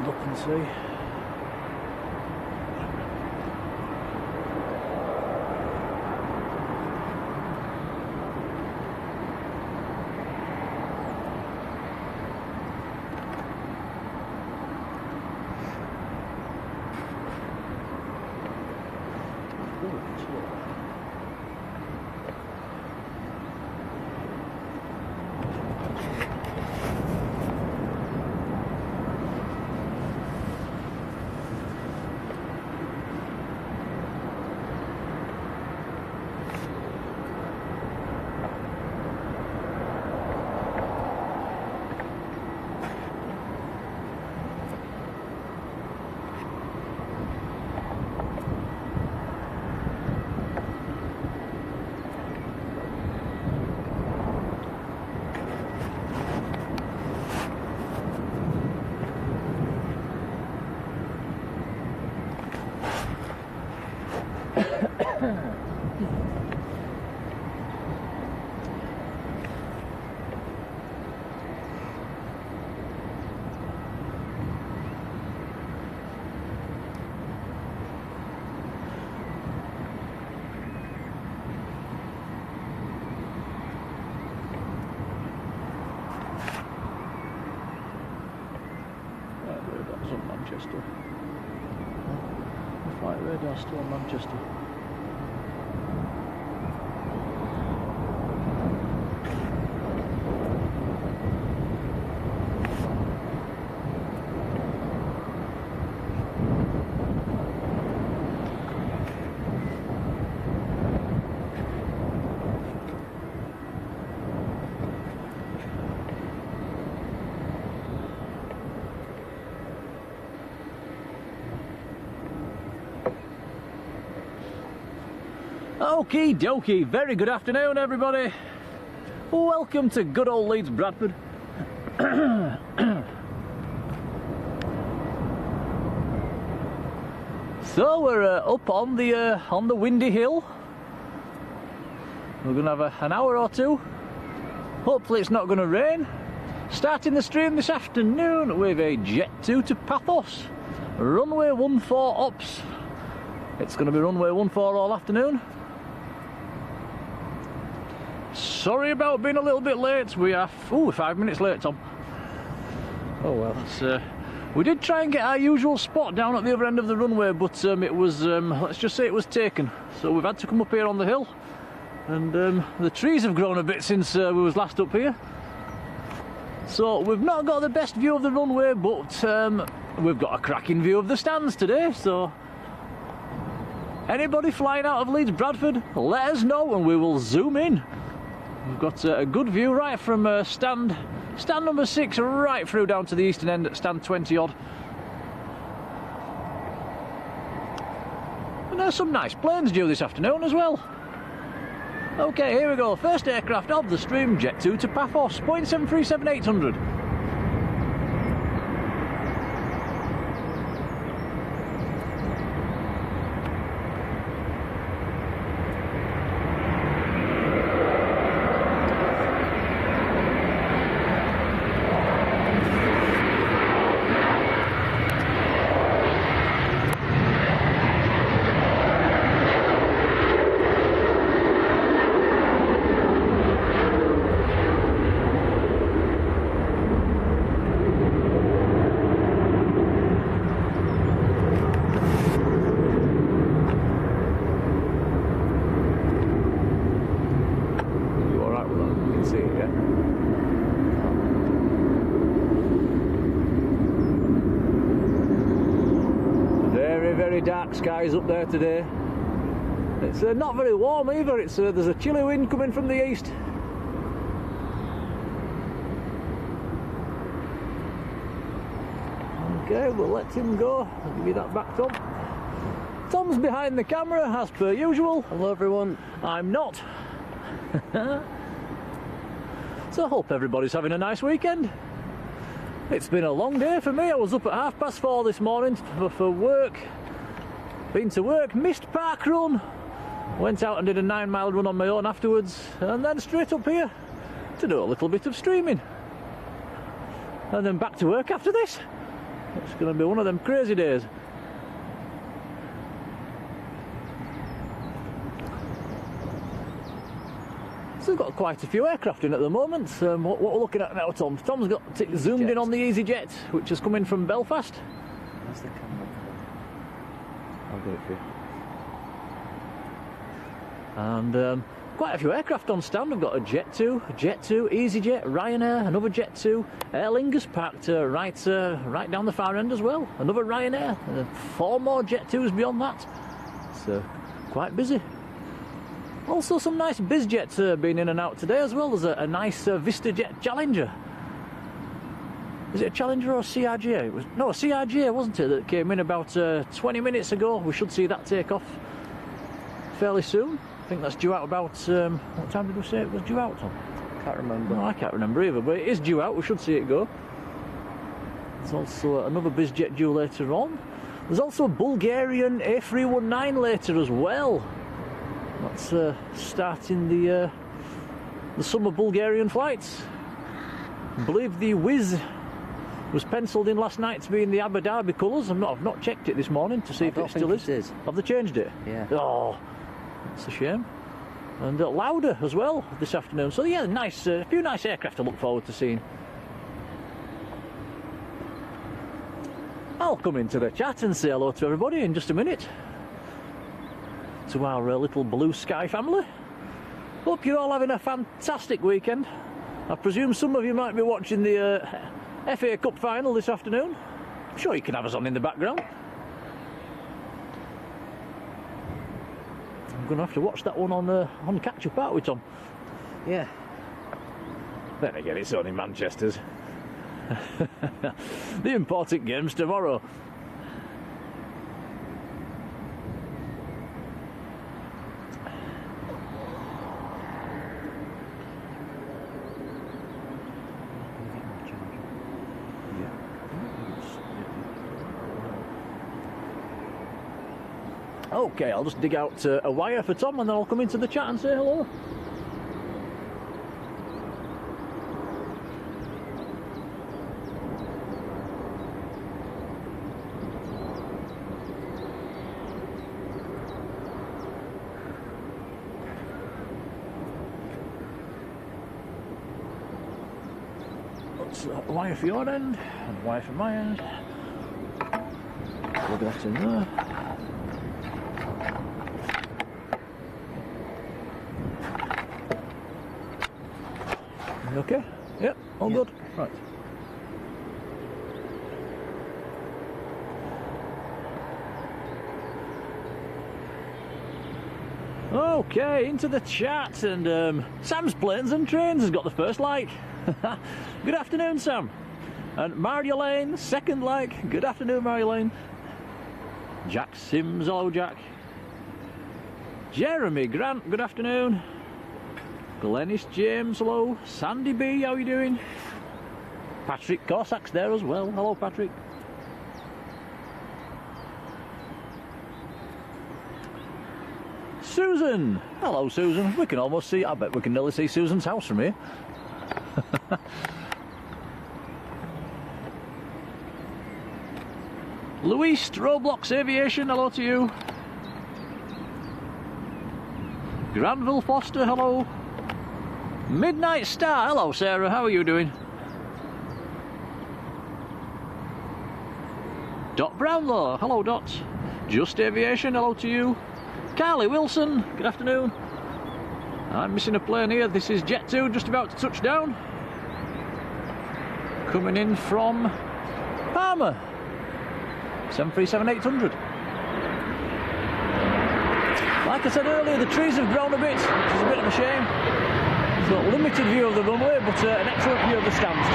stand up and see. Manchester. The flight radar still on Manchester. Okie dokie, very good afternoon everybody. Welcome to good old Leeds Bradford. So we're up on the windy hill. We're going to have an hour or two. Hopefully it's not going to rain. Starting the stream this afternoon with a Jet 2 to Paphos. Runway 14 ops. It's going to be runway 14 all afternoon. Sorry about being a little bit late. We are 5 minutes late, Tom. Oh well. We did try and get our usual spot down at the other end of the runway, but it was, let's just say it was taken. So we've had to come up here on the hill. And the trees have grown a bit since we was last up here. So we've not got the best view of the runway, but we've got a cracking view of the stands today. So anybody flying out of Leeds Bradford, let us know and we will zoom in. We've got a good view right from stand number 6 right through down to the eastern end at stand 20 odd. And there's some nice planes due this afternoon as well. Okay, here we go. First aircraft of the stream, Jet 2 to Paphos, 737-800. Dark skies up there today. It's not very warm either. It's there's a chilly wind coming from the east. Okay, we'll let him go. I'll give you that back, Tom. Tom's behind the camera as per usual. Hello everyone. I'm not. So I hope everybody's having a nice weekend. It's been a long day for me. I was up at 4:30 this morning for work. Been to work, missed park run, went out and did a 9-mile run on my own afterwards, and then straight up here to do a little bit of streaming. And then back to work after this. It's going to be one of them crazy days. So we've got quite a few aircraft in at the moment. What we're looking at now, Tom? Tom's got zoomed in on the EasyJet, which is coming from Belfast. Where's the camera? I'll do it for you. And quite a few aircraft on stand. We've got a Jet 2, EasyJet, Ryanair, another Jet 2, Aer Lingus parked right down the far end as well. Another Ryanair, 4 more Jet 2s beyond that. It's quite busy. Also some nice Bizjets being in and out today as well. There's a nice VistaJet Challenger. Is it a Challenger or a CRJ? It was, no, a CRJ, wasn't it, that came in about 20 minutes ago. We should see that take off fairly soon. I think that's due out about, what time did we say it was due out, Tom? Can't remember. No, I can't remember either, but it is due out. We should see it go. There's also another Bizjet due later on. There's also a Bulgarian A319 later as well. That's starting the summer Bulgarian flights. I believe the Wiz was penciled in last night to be in the Abu Dhabi colours. I've not checked it this morning to see if it still is. Have they changed it? Yeah. Oh, that's a shame. And Lauda as well this afternoon. So yeah, nice, a few nice aircraft to look forward to seeing. I'll come into the chat and say hello to everybody in just a minute. To our little blue sky family. Hope you're all having a fantastic weekend. I presume some of you might be watching the FA Cup final this afternoon. I'm sure you can have us on in the background. I'm going to have to watch that one on catch up, aren't we, Tom? Yeah. Then again, it's only Manchester's. The important game's tomorrow. Okay, I'll just dig out a wire for Tom and then I'll come into the chat and say hello. That's a wire for your end and a wire for my end. Plug that in there. You okay? Yep, all good. Right. Okay, into the chat, and Sam's Planes and Trains has got the first like. Good afternoon, Sam. And Marjolein, second like. Good afternoon, Marjolein. Jack Sims, hello, Jack. Jeremy Grant, good afternoon. Glennis James, hello. Sandy B, how are you doing? Patryk Corsak's there as well. Hello, Patryk. Susan, hello, Susan. We can almost see, I bet we can nearly see Susan's house from here. Luis Roblox Aviation, hello to you. Granville Foster, hello. Midnight Star, hello Sarah, how are you doing? Dot Brownlow, hello Dot. Just Aviation, hello to you. Carly Wilson, good afternoon. I'm missing a plane here, this is Jet 2 just about to touch down. Coming in from Palmer, 737-800. Like I said earlier, the trees have grown a bit, which is a bit of a shame. So limited view of the runway, but an excellent view of the stands.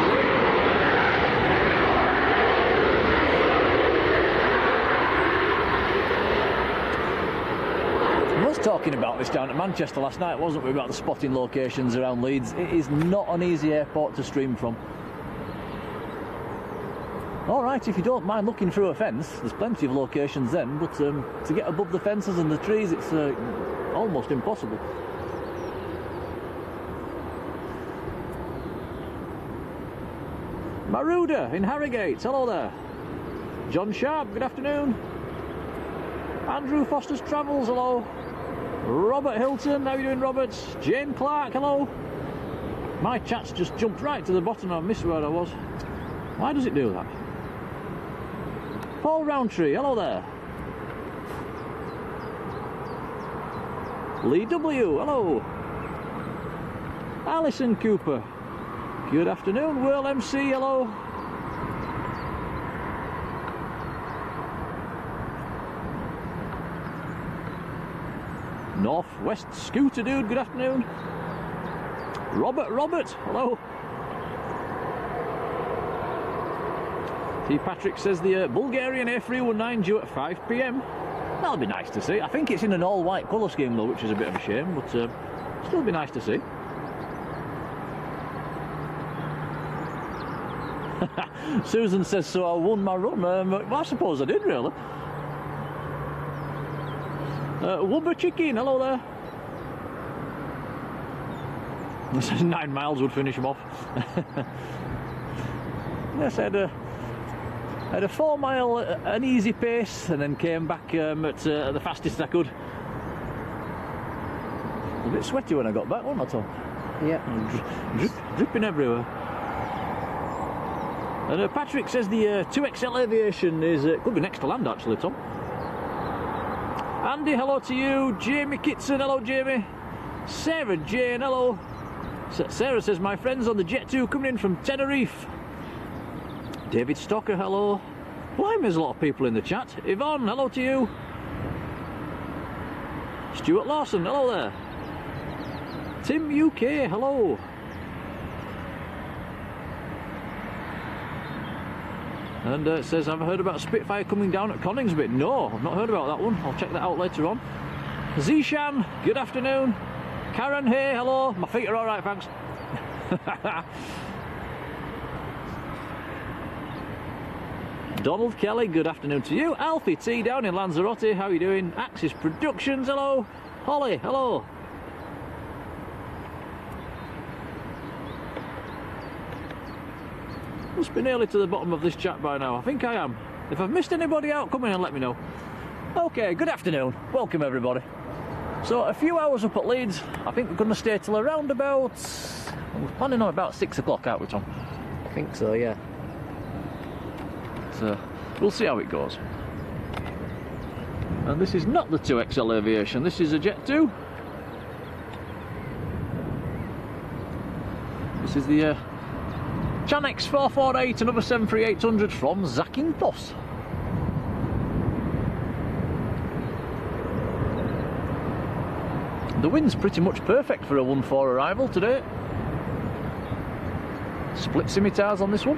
I was talking about this down at Manchester last night, wasn't we, about the spotting locations around Leeds. It is not an easy airport to stream from. Alright, if you don't mind looking through a fence, there's plenty of locations then, but to get above the fences and the trees, it's almost impossible. Maruda in Harrogate, hello there. John Sharp, good afternoon. Andrew Foster's Travels, hello. Robert Hilton, how are you doing, Robert? Jane Clark, hello. My chat's just jumped right to the bottom. I missed where I was. Why does it do that? Paul Roundtree, hello there. Lee W, hello. Alison Cooper, good afternoon. Will MC, hello. Northwest Scooter Dude, good afternoon. Robert, hello. See, Patryk says the Bulgarian A319 due at 5 PM. That'll be nice to see. I think it's in an all-white colour scheme though, which is a bit of a shame, but still be nice to see. Susan says, so I won my run. Well, I suppose I did, really. Wubba Chicken, hello there. This is 9 miles would finish him off. Yes, I had a 4 mile, an easy pace, and then came back at the fastest I could. A bit sweaty when I got back, wasn't I, Tom? Yeah. Dripping everywhere. And Patryk says the 2XL Aviation is could be next to land actually, Tom. Andy, hello to you. Jamie Kitson, hello Jamie. Sarah Jane, hello. Sarah says my friends on the Jet 2 coming in from Tenerife. David Stocker, hello. Blimey, there's a lot of people in the chat. Yvonne, hello to you. Stuart Lawson, hello there. Tim UK, hello. And it says, I've heard about a Spitfire coming down at Coningsby. No, I've not heard about that one. I'll check that out later on. Zishan, good afternoon. Karen, hey, hello. My feet are all right, thanks. Donald Kelly, good afternoon to you. Alfie T down in Lanzarote, how are you doing? Axis Productions, hello. Holly, hello. Must be nearly to the bottom of this chat by now. I think I am. If I've missed anybody out, come in and let me know. Okay, good afternoon. Welcome everybody. So a few hours up at Leeds. I think we're going to stay till around about... we're planning on about 6 o'clock, aren't we, Tom? I think so, yeah. So we'll see how it goes. And this is not the 2XL Aviation. This is a Jet 2. This is the Chanex 448, another 73800 from Zakynthos. The wind's pretty much perfect for a 1-4 arrival today. Split scimitars on this one.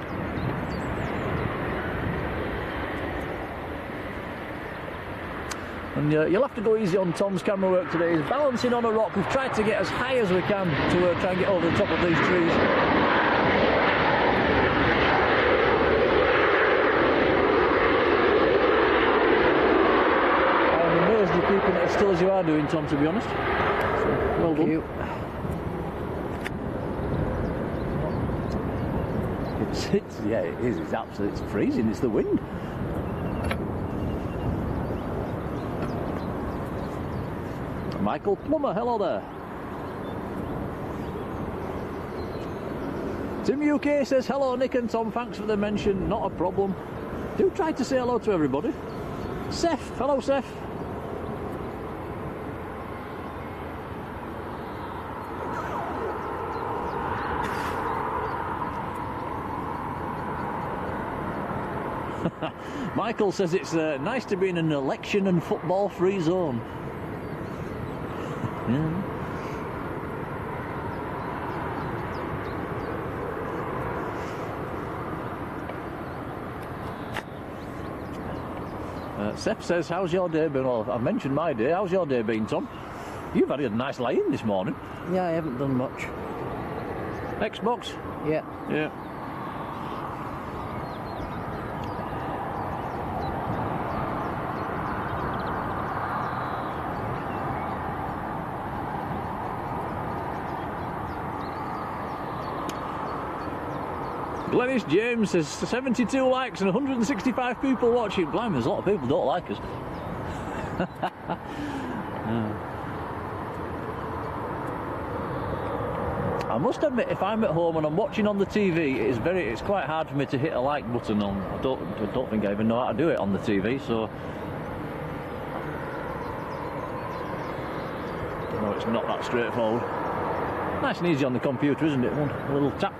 And you'll have to go easy on Tom's camera work today. He's balancing on a rock. We've tried to get as high as we can to try and get over the top of these trees. I'm amazed you're keeping it as still as you are doing, Tom, to be honest. So, well done. Yeah, it is. It's absolutely freezing. It's the wind. Michael Plummer, hello there. Tim UK says, hello Nick and Tom, thanks for the mention, not a problem. Do try to say hello to everybody. Seth, hello Seth. Michael says it's nice to be in an election and football free zone. Yeah. Seth says, how's your day been? Well, I've mentioned my day. How's your day been, Tom? You've had a nice lay-in this morning. Yeah, I haven't done much. Xbox? Yeah. Yeah. Glennis James says 72 likes and 165 people watching. Blimey, there's a lot of people who don't like us. I must admit, if I'm at home and I'm watching on the TV, it's quite hard for me to hit a like button on. I don't think I even know how to do it on the TV, so no, it's not that straightforward. Nice and easy on the computer, isn't it? One little tap.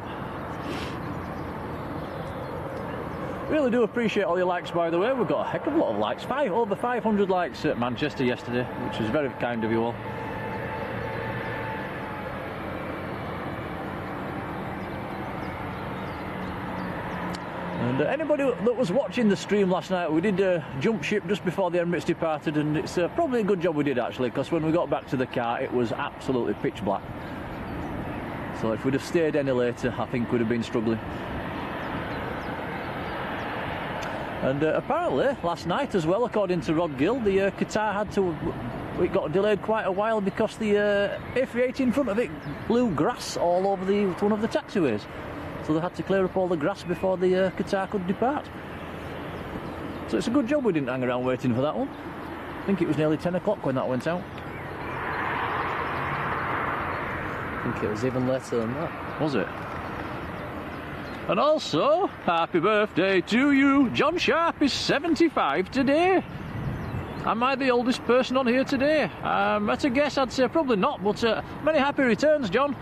Really do appreciate all your likes, by the way. We've got a heck of a lot of likes. Over 500 likes at Manchester yesterday, which was very kind of you all. And anybody that was watching the stream last night, we did jump ship just before the Emirates departed, and it's probably a good job we did, actually, because when we got back to the car, it was absolutely pitch black. So if we'd have stayed any later, I think we'd have been struggling. And apparently, last night as well, according to Rod Gill, the Qatar it got delayed quite a while because the A380 in front of it blew grass all over one of the taxiways. So they had to clear up all the grass before the Qatar could depart. So it's a good job we didn't hang around waiting for that one. I think it was nearly 10 o'clock when that went out. I think it was even later than that. Was it? And also, happy birthday to you. John Sharp is 75 today. Am I the oldest person on here today? At a guess, I'd say probably not, but many happy returns, John.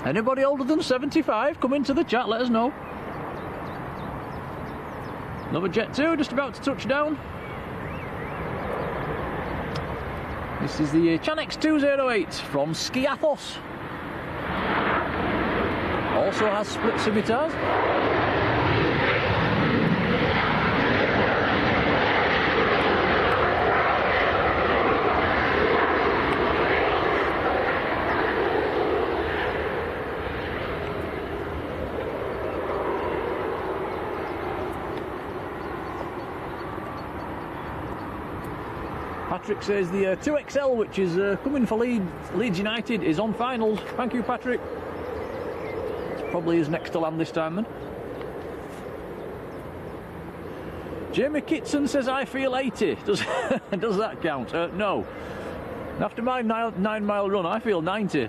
Anybody older than 75, come into the chat, let us know. Another Jet 2 just about to touch down. This is the Chanex 208 from Skiathos. Also has split scimitars. Patryk says the 2XL, which is coming for Leeds United, is on finals. Thank you, Patryk. Probably is next to land this time then. Jamie Kitson says I feel 80. Does that count? No. After my 9-mile run, I feel 90.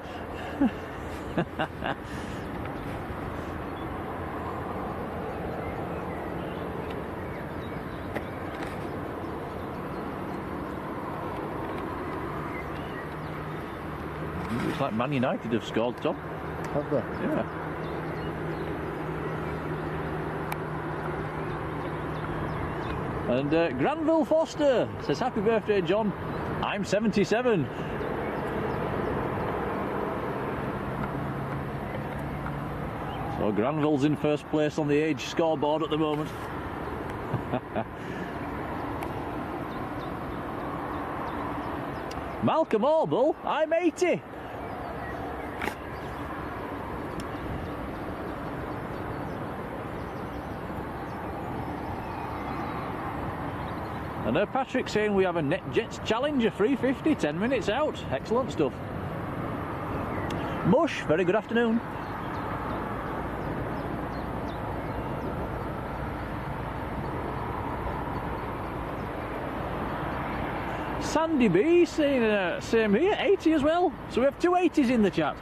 It's like Man United have scored, Tom. Have they? Yeah. And Granville Foster says, happy birthday, John. I'm 77. So Granville's in first place on the age scoreboard at the moment. Malcolm Orble, I'm 80. And Patryk saying we have a NetJets Challenger 350, 10 minutes out. Excellent stuff. Mush, very good afternoon. Sandy B saying same here, 80 as well. So we have two 80s in the chat.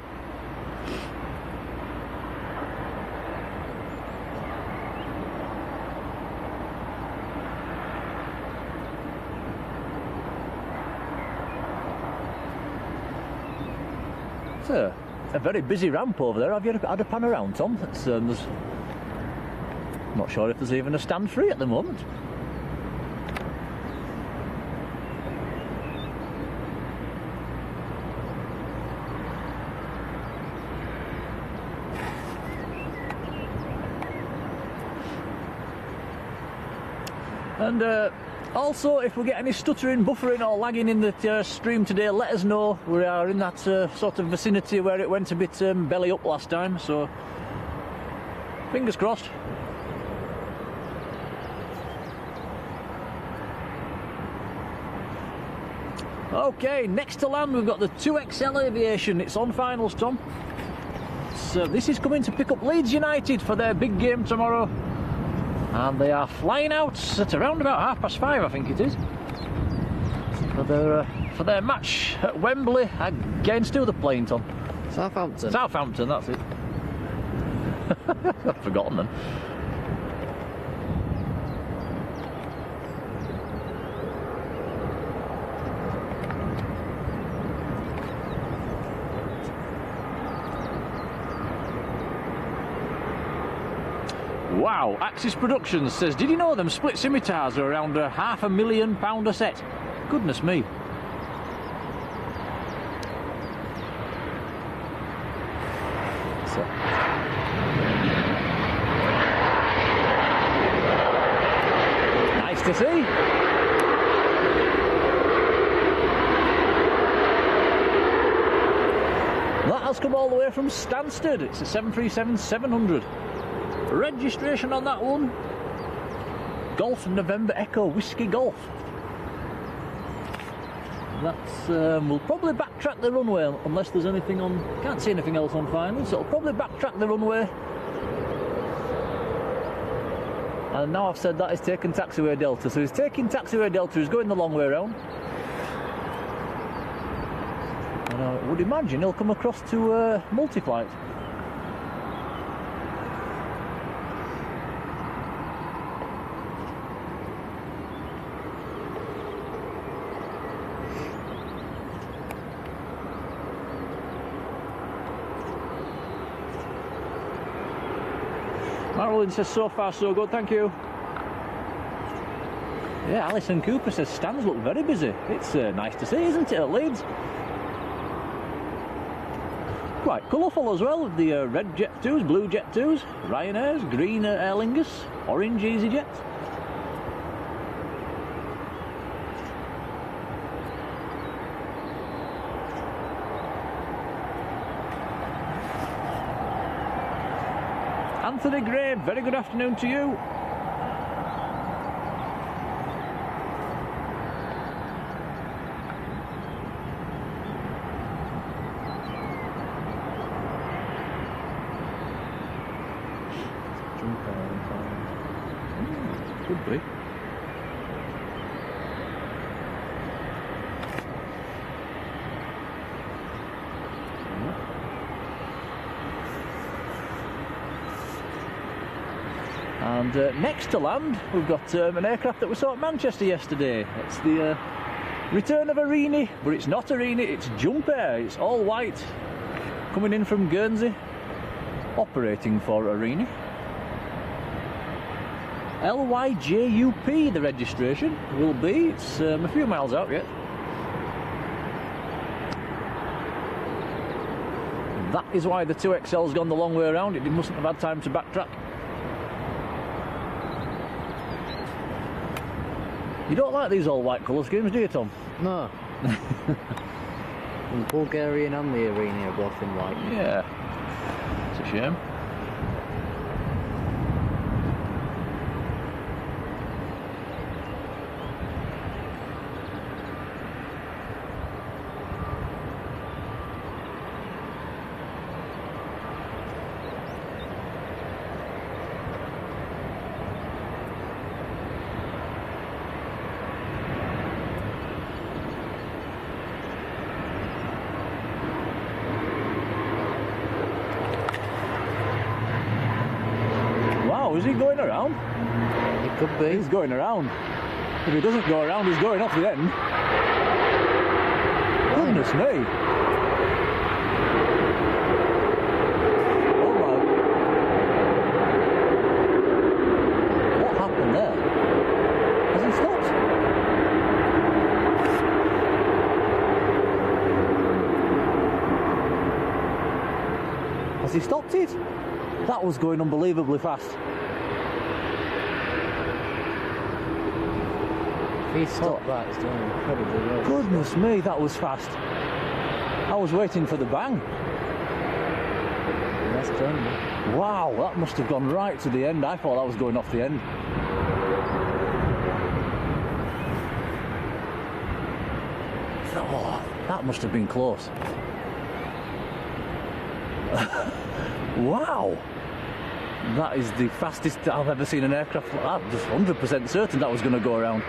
It's a very busy ramp over there. Have you had a pan around, Tom? I'm not sure if there's even a stand free at the moment. And also, if we get any stuttering, buffering or lagging in the stream today, let us know. We are in that sort of vicinity where it went a bit belly up last time, so fingers crossed. Okay, next to land we've got the 2XL Aviation. It's on finals, Tom. this is coming to pick up Leeds United for their big game tomorrow. And they are flying out at around about 5:30, I think it is. For their match at Wembley against who they're playing, Tom? Southampton. Southampton, that's it. I've forgotten them. Wow, Axis Productions says, did you know them split scimitars are around £500,000 a set? Goodness me. So. Nice to see. That has come all the way from Stansted. It's a 737-700. Registration on that one. Golf November Echo Whiskey Golf. That's we'll probably backtrack the runway unless there's anything on. Can't see anything else on final, so it'll probably backtrack the runway. And now I've said that, he's taking taxiway Delta, so he's taking taxiway Delta. He's going the long way around. And I would imagine he'll come across to Multi-Flight. Marjolein says, so far so good, thank you. Yeah, Alison Cooper says, stands look very busy. It's nice to see, isn't it, at Leeds? Quite colourful as well, the red Jet 2s, blue Jet 2s, Ryanair's, green Aer Lingus, orange EasyJet. Anthony Gray, very good afternoon to you. Could be. And next to land, we've got an aircraft that we saw at Manchester yesterday. It's the return of Arini, but it's not Arini, it's Jump Air. It's all white, coming in from Guernsey, operating for Arini. LYJUP, the registration will be. It's a few miles out yet. That is why the 2XL's gone the long way around. It mustn't have had time to backtrack. You don't like these all white colour schemes, do you, Tom? No. The Bulgarian and the Arini are both in white. Yeah. It's a shame. Is he going around? It could be. He's going around. If he doesn't go around, he's going off the end. Goodness me. Oh my. What happened there? Has he stopped? Has he stopped it? That was going unbelievably fast. If he stopped that, it's doing incredibly well. Goodness me, that was fast. I was waiting for the bang. That's done. Wow, that must have gone right to the end. I thought that was going off the end. Oh, that must have been close. Wow! That is the fastest I've ever seen an aircraft. I'm just 100% certain that was going to go around.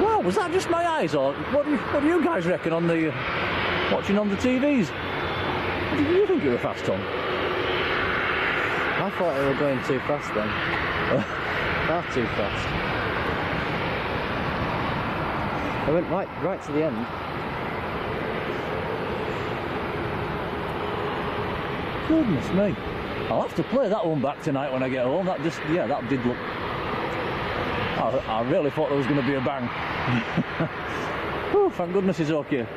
Wow, was that just my eyes, or what do you guys reckon on the watching on the TVs? Did you think it was fast, Tom? I thought they were going too fast then. Far too fast. I went right to the end. Goodness me. I'll have to play that one back tonight when I get home. That just, yeah, that did look... I really thought there was going to be a bang. Oh, thank goodness he's okay.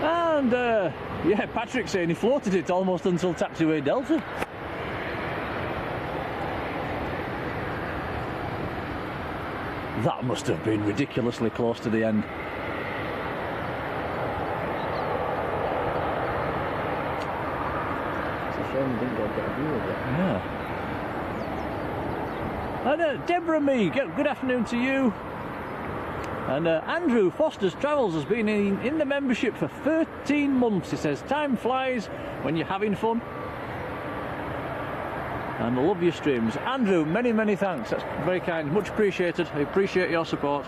And, yeah, Patryk saying he floated it almost until taxiway Delta. That must have been ridiculously close to the end. It's a shame we didn't get a better view of it. Yeah. And Deborah Me, good afternoon to you. And Andrew Foster's Travels has been in the membership for 13 months. He says, time flies when you're having fun. And I love your streams. Andrew, many, many thanks. That's very kind. Much appreciated. I appreciate your support.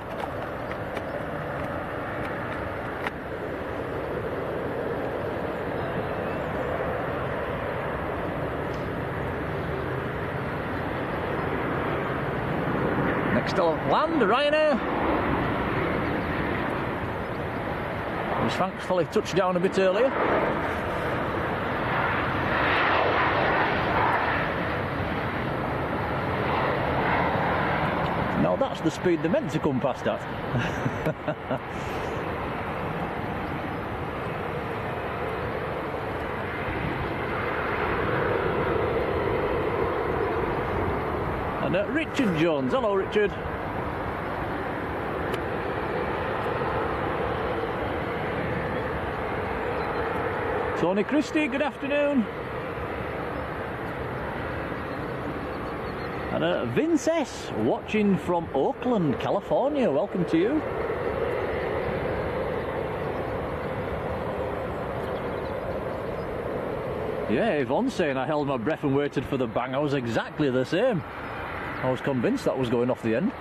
Next to land, Ryanair. Was thankfully touched down a bit earlier. Now that's the speed they're meant to come past at. And Richard Jones. Hello, Richard. Tony Christie, good afternoon. And Vince S, watching from Oakland, California. Welcome to you. Yeah, Yvonne saying I held my breath and waited for the bang. I was exactly the same. I was convinced that was going off the end.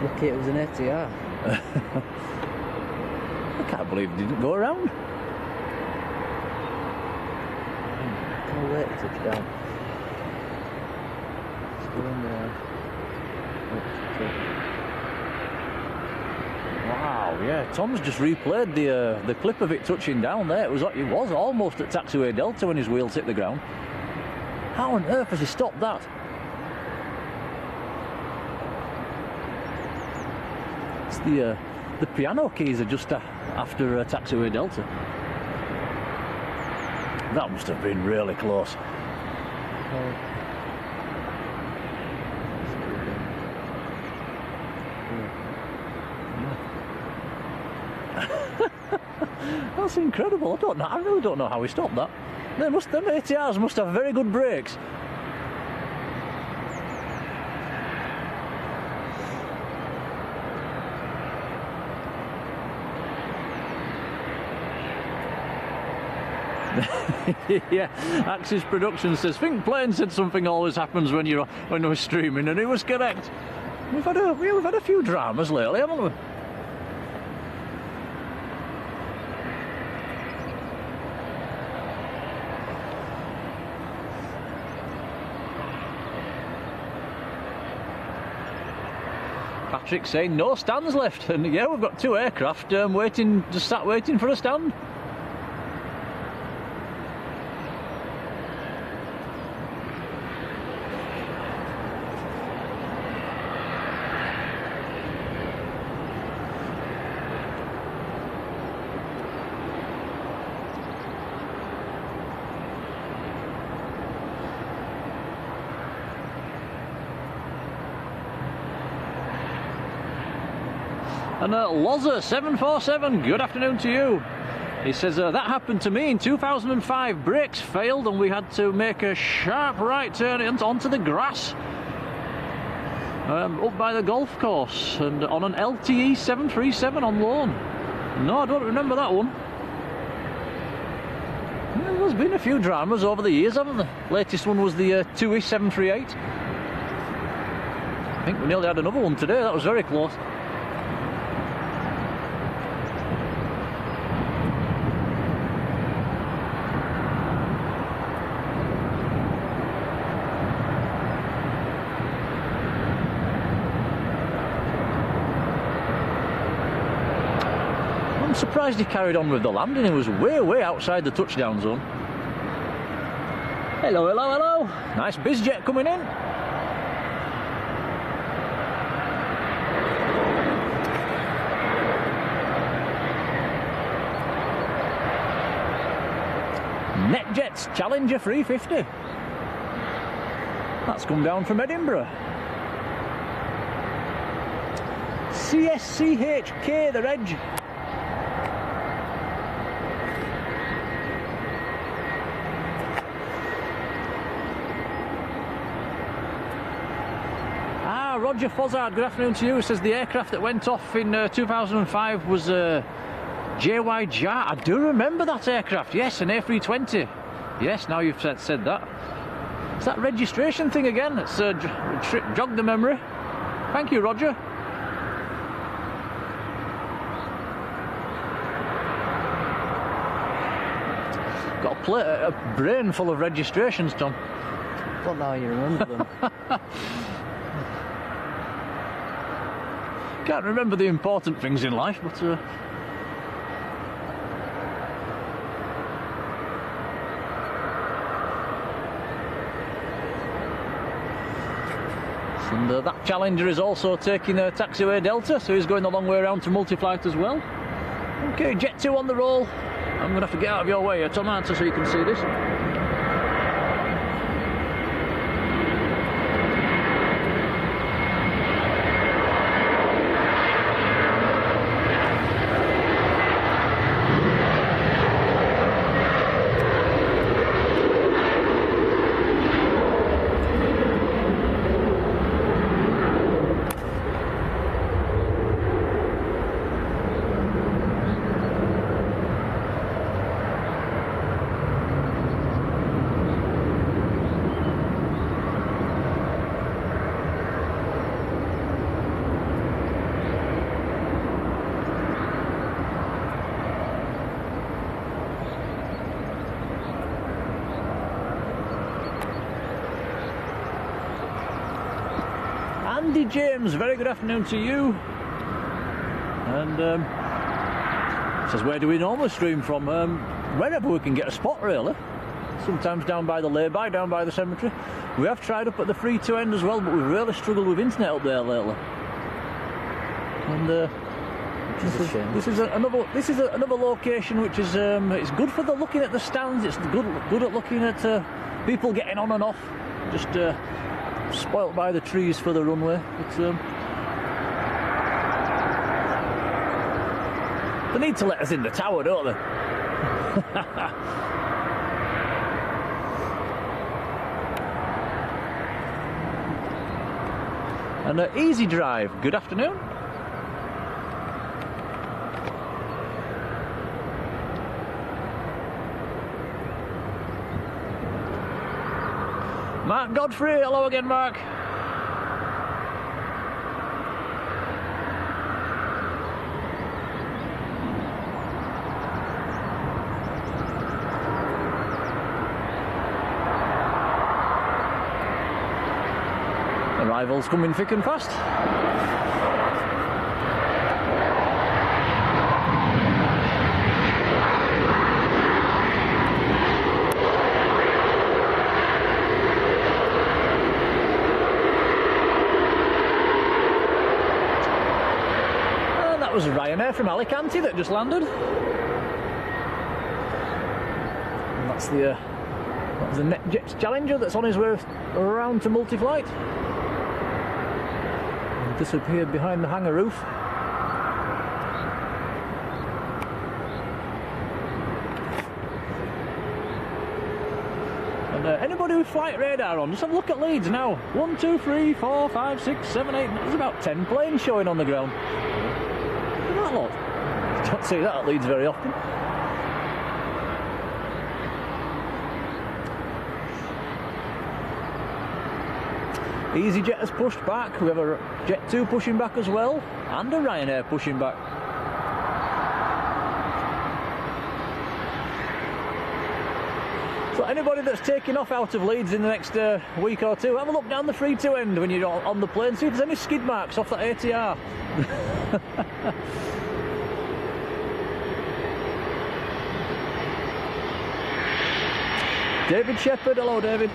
Lucky it was an ATR. I can't believe it didn't go around. Can't wait to touch down. Let's go in there. Wow, yeah. Tom's just replayed the clip of it touching down there. It was almost at taxiway Delta when his wheels hit the ground. How on earth has he stopped that? It's the piano keys are just after taxiway Delta. That must have been really close. That's incredible. I really don't know how he stopped that. Them ATRs must have very good brakes. Yeah, Axis Productions says, think Plane said something always happens when we're streaming, and he was correct. We've had a few dramas lately, haven't we? Patryk saying no stands left, and yeah, we've got two aircraft sat waiting for a stand. And Loza747, good afternoon to you. He says, that happened to me in 2005. Brakes failed and we had to make a sharp right turn onto the grass. Up by the golf course and on an LTE 737 on loan. No, I don't remember that one. Well, there's been a few dramas over the years, haven't there? Latest one was the TUI 738. I think we nearly had another one today, that was very close. I'm surprised he carried on with the landing. He was way outside the touchdown zone. Hello, hello, hello. Nice Bizjet coming in. NetJets Challenger 350. That's come down from Edinburgh. CSCHK, the reg. Roger Fozzard, good afternoon to you. Says the aircraft that went off in 2005 was JY Jar. I do remember that aircraft. Yes, an A320. Yes, now you've said that. It's that registration thing again. It's jogged the memory. Thank you, Roger. Got a brain full of registrations, Tom. Well, now you remember them. Can't remember the important things in life, but and that Challenger is also taking a taxiway Delta, so he's going the long way around to Multi-Flight as well. Okay, Jet 2 on the roll. I'm going to have to get out of your way here, Tom, so you can see this. Andy James, very good afternoon to you. And says, where do we normally stream from? Wherever we can get a spot, really. Sometimes down by the lay-by, down by the cemetery. We have tried up at the 3-2 end as well, but we've really struggled with internet up there lately. And this is another location which is it's good for the looking at the stands. It's good at looking at people getting on and off. Just spoilt by the trees for the runway. But they need to let us in the tower, don't they? And Easy Drive, good afternoon. Mark Godfrey, hello again, Mark. Arrivals coming thick and fast. That was Ryanair from Alicante that just landed. And that's the NetJets Challenger that's on his way around to Multi-Flight. Disappeared behind the hangar roof. And anybody with flight radar on, just have a look at Leeds now. 1, 2, 3, 4, 5, 6, 7, 8. There's about 10 planes showing on the ground. Look at that lot. You don't see that at Leeds very often. EasyJet has pushed back. We have a Jet 2 pushing back as well, and a Ryanair pushing back. So anybody that's taking off out of Leeds in the next week or two, have a look down the 3-2 end when you're on the plane, see if there's any skid marks off that ATR. David Shepherd, hello David.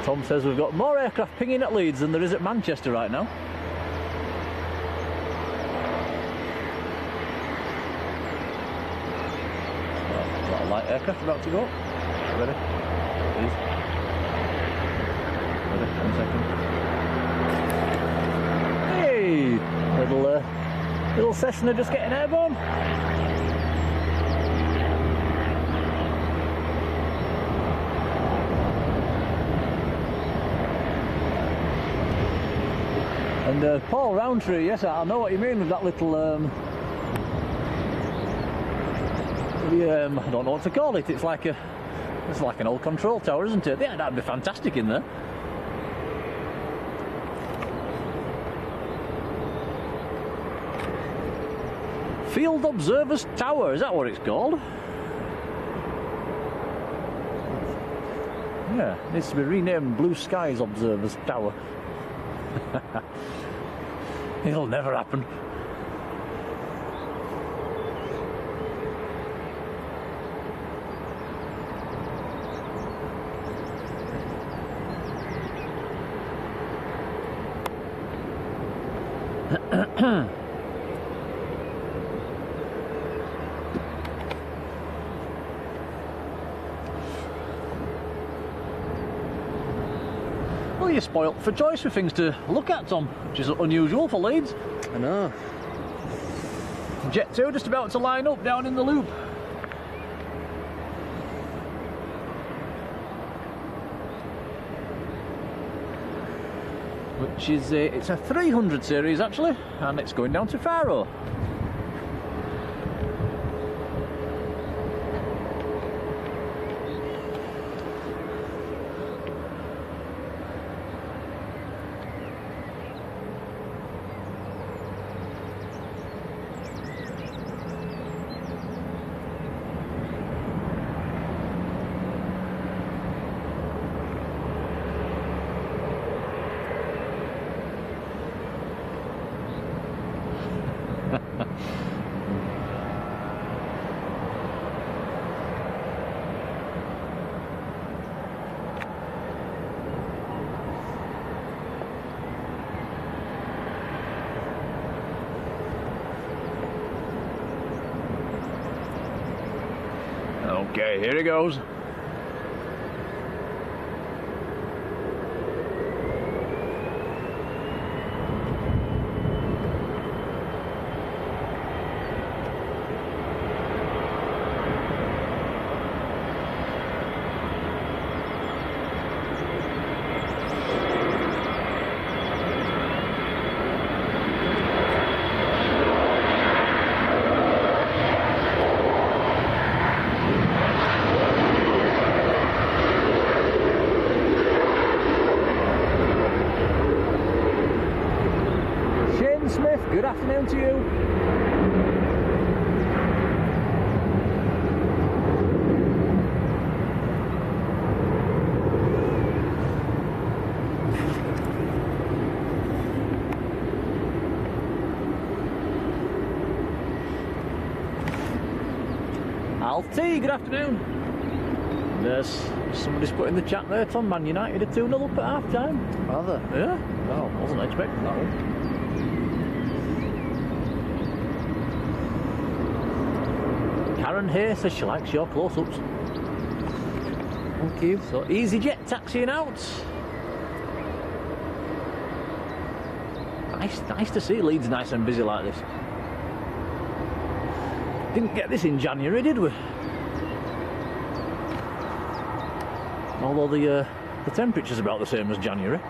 Tom says we've got more aircraft pinging at Leeds than there is at Manchester right now. A lot of light aircraft about to go. Ready? Please. Ready? 1 second. Hey! Little Cessna just getting airborne. And Paul Roundtree, yes, I know what you mean with that little, I don't know what to call it. It's like an old control tower, isn't it? Yeah, that'd be fantastic in there. Field Observers Tower, is that what it's called? Yeah, it needs to be renamed Blue Skies Observers Tower. It'll never happen. Well, you're spoilt for choice with things to look at, Tom, which is unusual for Leeds. I know. Jet 2 just about to line up down in the loop. Which is it's a 300 series actually, and it's going down to Faro. Okay, here he goes. Good afternoon to you. Alti, good afternoon. There's somebody's put in the chat there, Tom. Man United are 2-0 up at half time. Are they? Yeah? Well, wasn't expecting that one. Karen here says she likes your close-ups. Thank you. So EasyJet taxiing out. Nice to see Leeds nice and busy like this. Didn't get this in January, did we? Although the temperature's about the same as January.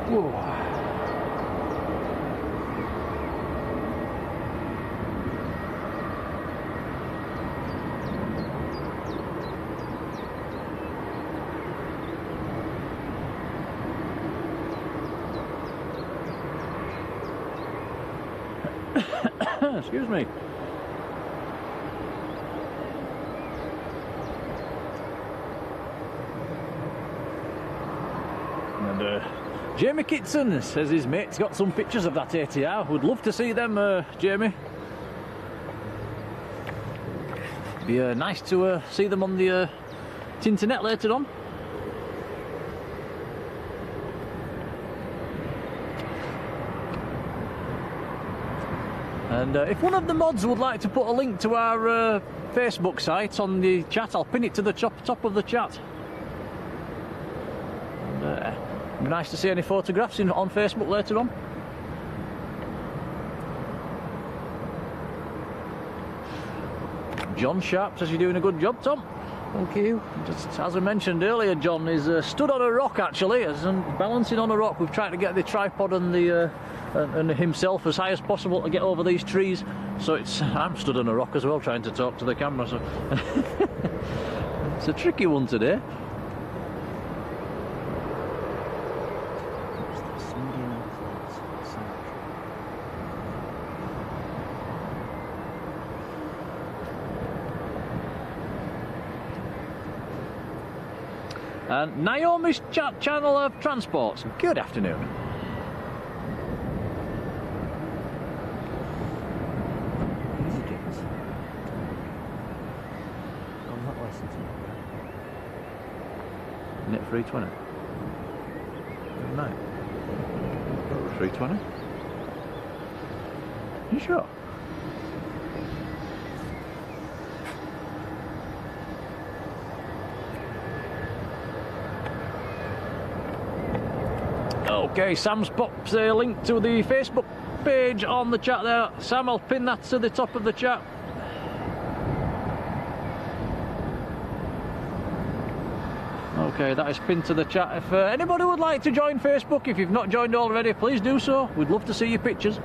Whoa. Excuse me. And Jamie Kitson says his mate's got some pictures of that ATR. Would love to see them, Jamie. Be nice to see them on the Tinternet later on. And if one of the mods would like to put a link to our Facebook site on the chat, I'll pin it to the top of the chat. And, it'd be nice to see any photographs on Facebook later on. John Sharp says you're doing a good job, Tom. Thank you. Just as I mentioned earlier, John is stood on a rock actually, and balancing on a rock. We've tried to get the tripod and the and himself as high as possible to get over these trees. So I'm stood on a rock as well, trying to talk to the camera. So it's a tricky one today. And Naomi's chat channel of transports. Good afternoon. EasyJets. I'm not listening to it. Net 320. No. 320. You sure? Okay, Sam's popped a link to the Facebook page on the chat there. Sam, I'll pin that to the top of the chat. Okay, that is pinned to the chat. If anybody would like to join Facebook, if you've not joined already, please do so. We'd love to see your pictures.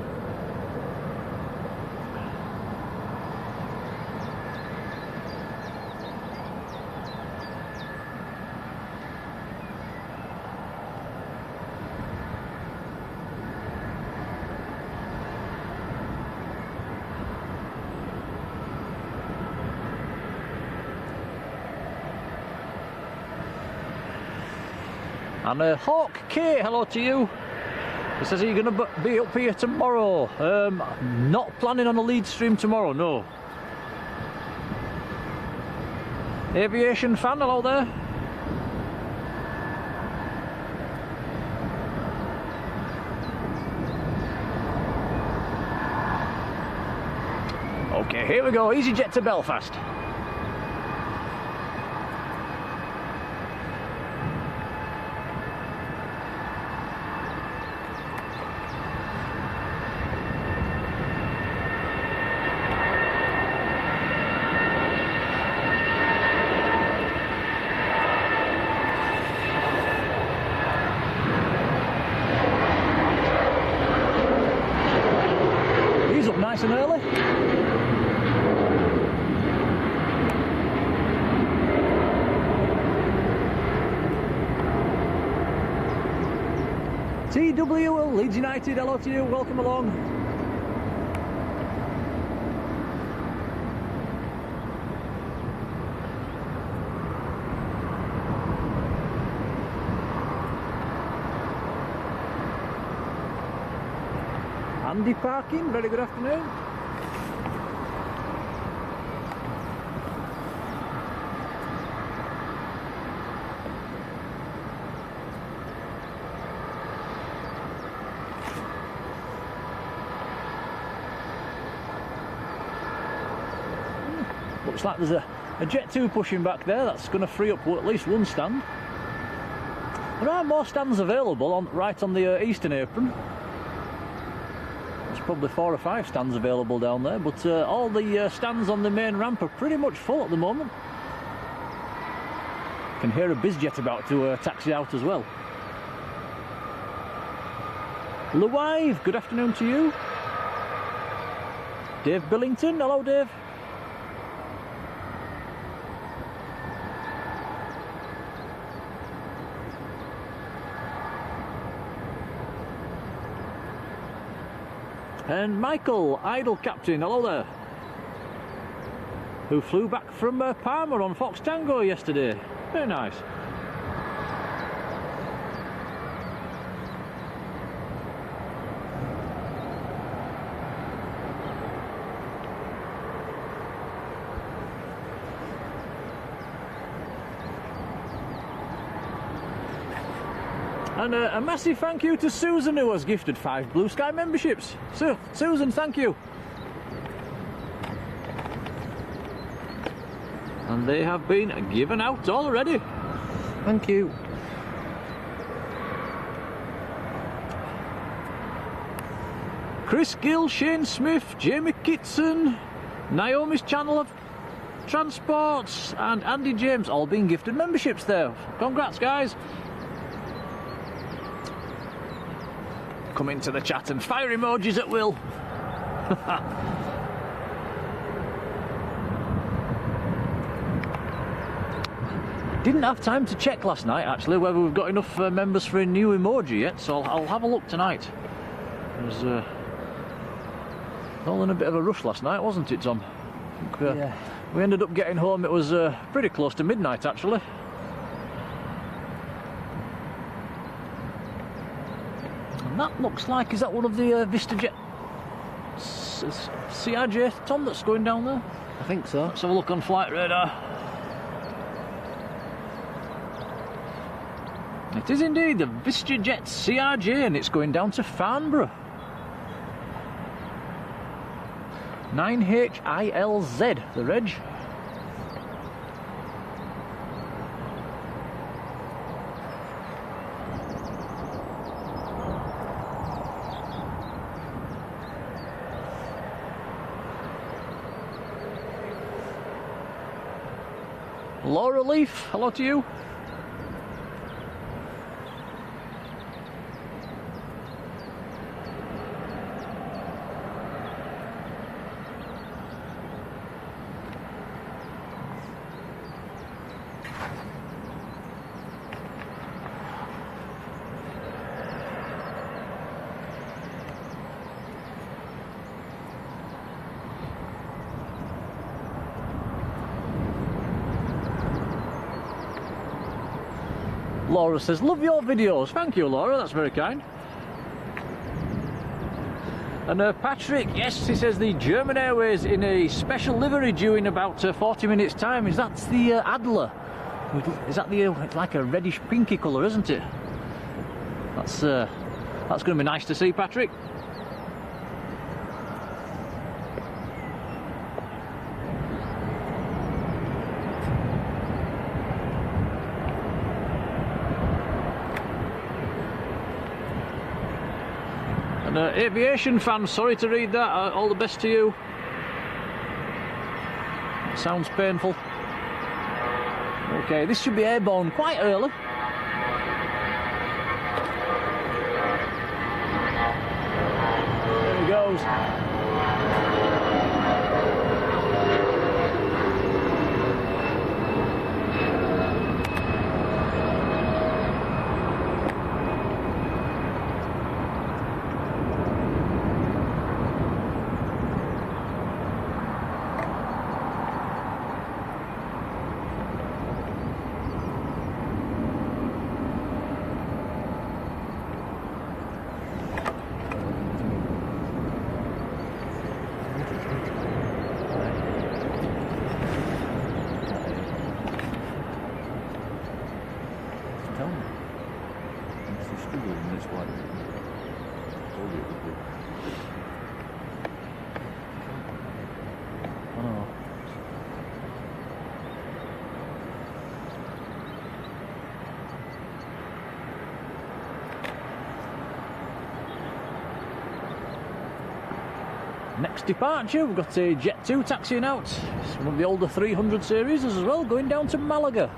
And Hawk K, hello to you. He says, are you going to be up here tomorrow? Not planning on a Leeds stream tomorrow, no. Aviation fan, hello there. Okay, here we go, EasyJet to Belfast. Nice and early. TWL, Leeds United, hello to you, welcome along. Andy Parkin, very good afternoon. Looks like there's a Jet 2 pushing back there. That's going to free up at least one stand. There are more stands available right on the eastern apron. There's probably 4 or 5 stands available down there, but all the stands on the main ramp are pretty much full at the moment. You can hear a Bizjet about to taxi out as well. Lewive, good afternoon to you. Dave Billington, hello Dave. And Michael, Idle Captain, hello there. Who flew back from Parma on Fox Tango yesterday. Very nice. And a massive thank you to Susan, who has gifted 5 Blue Sky memberships. So, Susan, thank you. And they have been given out already. Thank you. Chris Gill, Shane Smith, Jamie Kitson, Naomi's Channel of Transports, and Andy James, all being gifted memberships there. Congrats, guys. Come into the chat and fire emojis at will. Didn't have time to check last night actually whether we've got enough members for a new emoji yet, so I'll have a look tonight. It was all in a bit of a rush last night, wasn't it, Tom? I think, Yeah. We ended up getting home, it was pretty close to midnight actually. That looks like, is that one of the VistaJet CRJ, Tom, that's going down there? I think so. Let's have a look on flight radar. It is indeed the VistaJet CRJ, and it's going down to Farnborough. 9HILZ, the reg. Laura Leaf, hello to you. Laura says, love your videos. Thank you, Laura, that's very kind. And Patryk, yes, he says the German Airways in a special livery due in about 40 minutes time. Is that the Adler? Is that the, it's like a reddish pinky colour, isn't it? That's going to be nice to see, Patryk. And aviation fans, sorry to read that, all the best to you. It sounds painful. Okay, this should be airborne quite early. There he goes. Next departure, we've got a Jet 2 taxiing out. It's one of the older 300 series as well, going down to Malaga.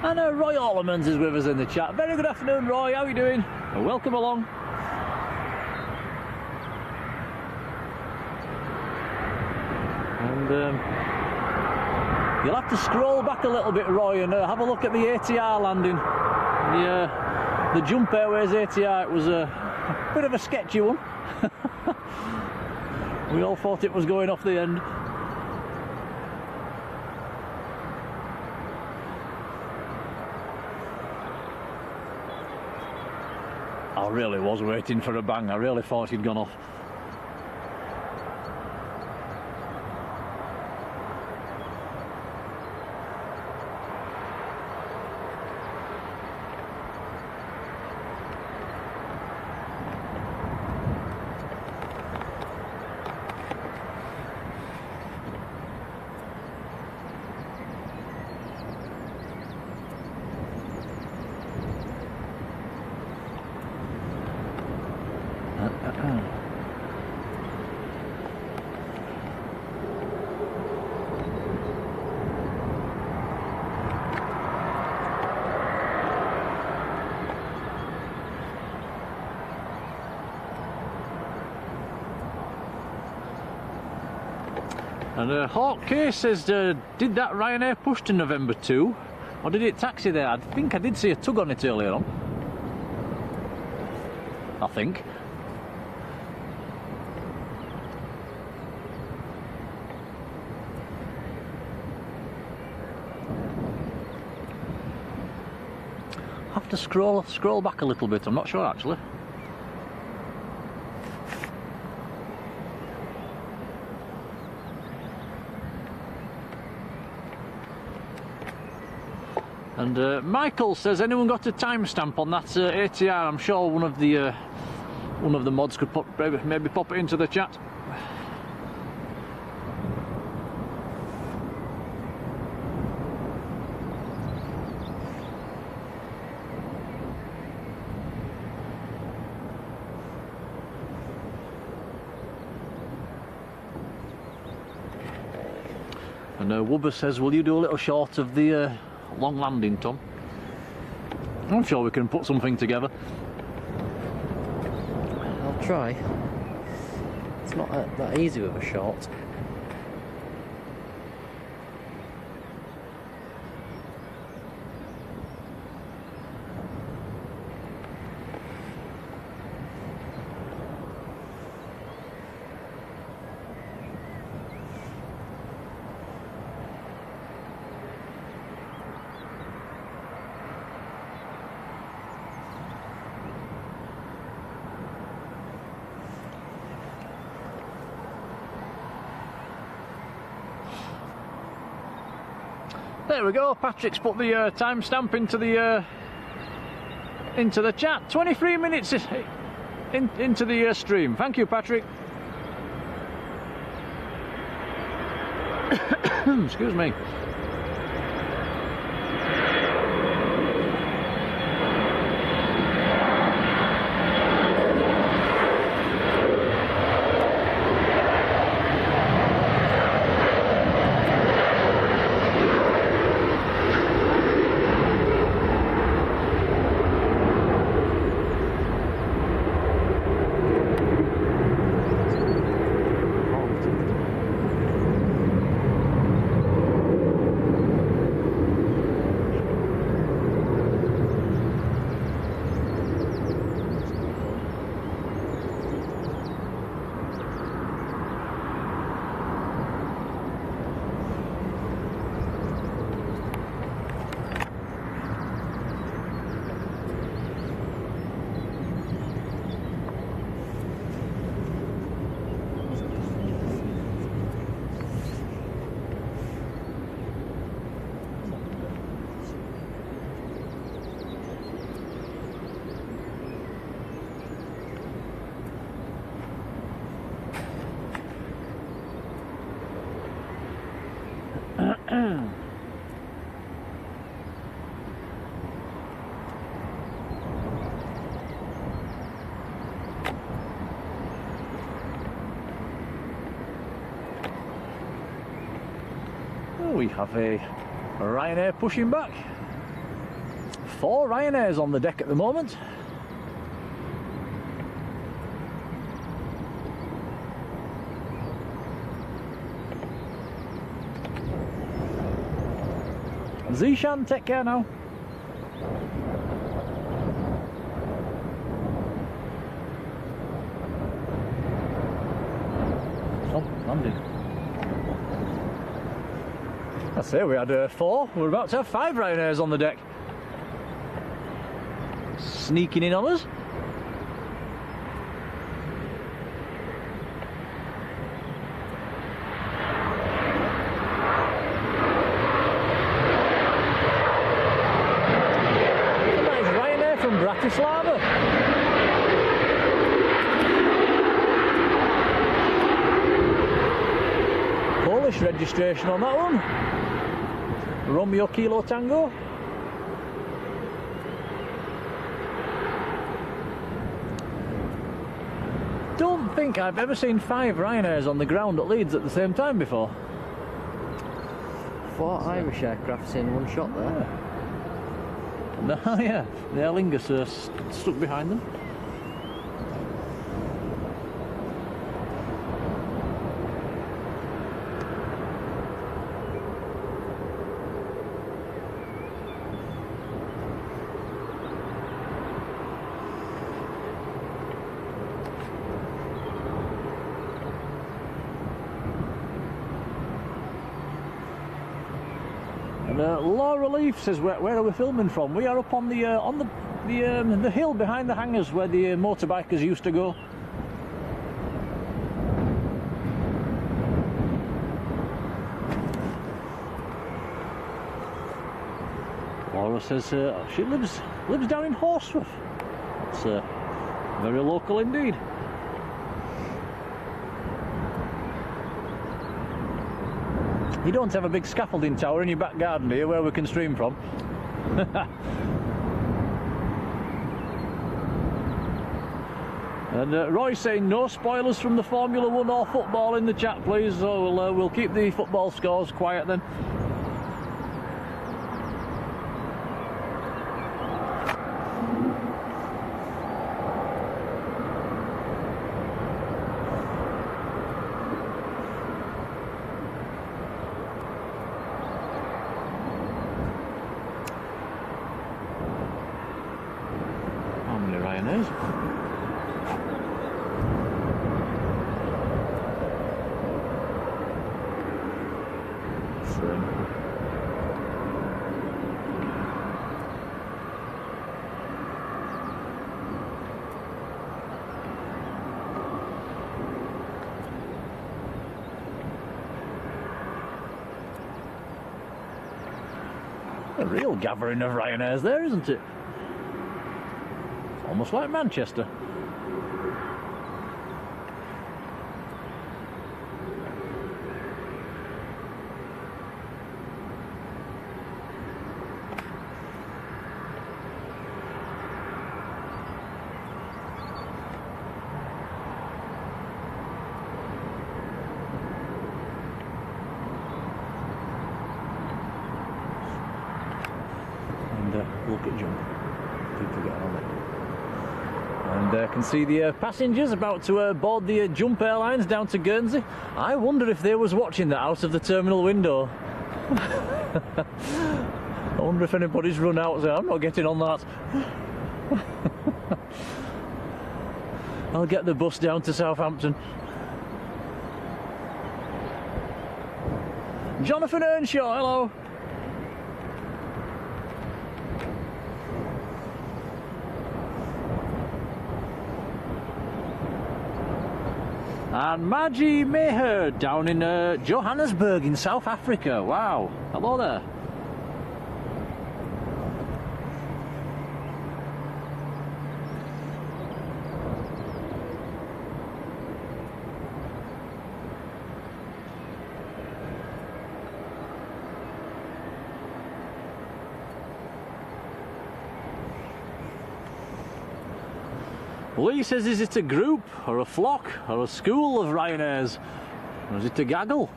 And Roy Orlemans is with us in the chat. Very good afternoon, Roy. How are you doing? Welcome along. And you'll have to scroll back a little bit, Roy, and have a look at the ATR landing. The Jump Airways ATR. It was a bit of a sketchy one. We all thought it was going off the end. I really was waiting for a bang. I really thought he'd gone off. And Hawk K says, did that Ryanair push to November 2? Or did it taxi there? I think I did see a tug on it earlier on. I think. I have to scroll back a little bit, I'm not sure actually. And Michael says, anyone got a timestamp on that ATR? I'm sure one of the mods could maybe pop it into the chat. And Wubber says, will you do a little short of the long landing, Tom? I'm sure we can put something together. I'll try. It's not that easy with a short. There we go. Patrick's put the timestamp into the chat. 23 minutes into the stream. Thank you, Patrick. Excuse me. we have a Ryanair pushing back. 4 Ryanairs on the deck at the moment. Zishan, take care now. Oh, landing. I say we had 4. We're about to have 5 Ryanairs on the deck. Sneaking in on us. Bratislava. Polish registration on that one. Romeo Kilo Tango. Don't think I've ever seen 5 Ryanairs on the ground at Leeds at the same time before. 4 Irish aircrafts in one shot there. No, yeah, the Aer Lingus are stuck behind them. And Laura Leaf says, where are we filming from? We are up on the hill behind the hangars where the motorbikers used to go. Laura says she lives down in Horsforth. It's very local indeed. You don't have a big scaffolding tower in your back garden, do you, where we can stream from? And Roy's saying no spoilers from the Formula 1 or football in the chat, please. So we'll keep the football scores quiet then. A real gathering of Ryanairs there, isn't it? It's almost like Manchester. Look at jump. People getting on it. And can see the passengers about to board the Jump Airlines down to Guernsey. I wonder if they was watching that out of the terminal window. I wonder if anybody's run out there. I'm not getting on that. I'll get the bus down to Southampton. Jonathan Earnshaw, hello. And Margie Maher down in Johannesburg in South Africa. Wow, hello there. Lee says, is it a group, or a flock, or a school of Ryanairs? Or is it a gaggle?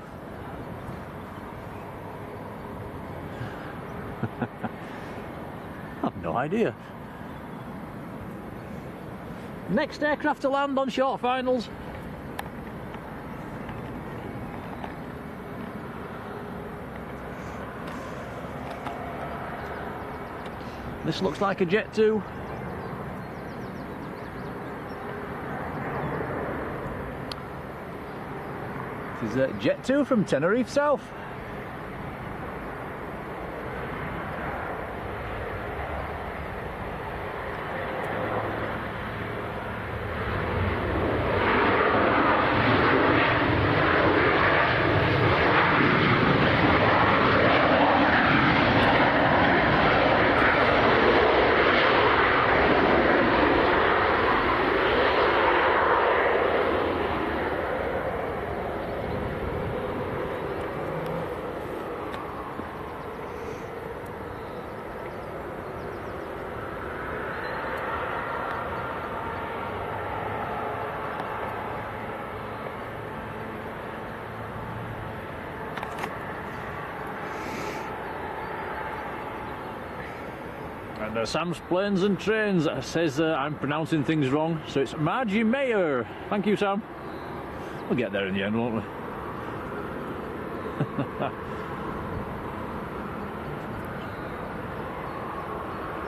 I've no idea. Next aircraft to land on short finals. This looks like a Jet 2. This is a Jet 2 from Tenerife South. And Sam's Planes and Trains says I'm pronouncing things wrong, so it's Marjolein. Thank you, Sam. We'll get there in the end, won't we?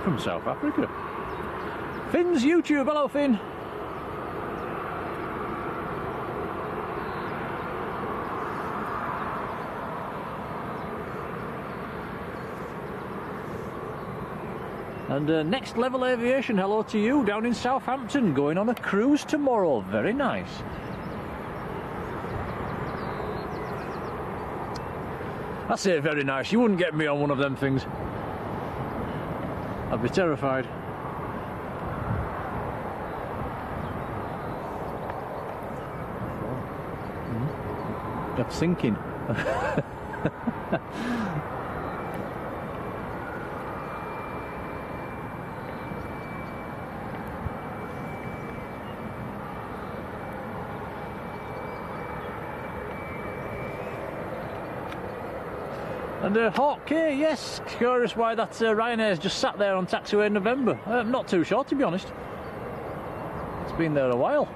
From South Africa. Finn's YouTube. Hello, Finn. And Next Level Aviation, hello to you, down in Southampton, going on a cruise tomorrow. Very nice. I say very nice, you wouldn't get me on one of them things. I'd be terrified. I'm sinking. And Hawk K, yes, curious why that Ryanair's just sat there on taxiway in November. I'm not too sure, to be honest. It's been there a while.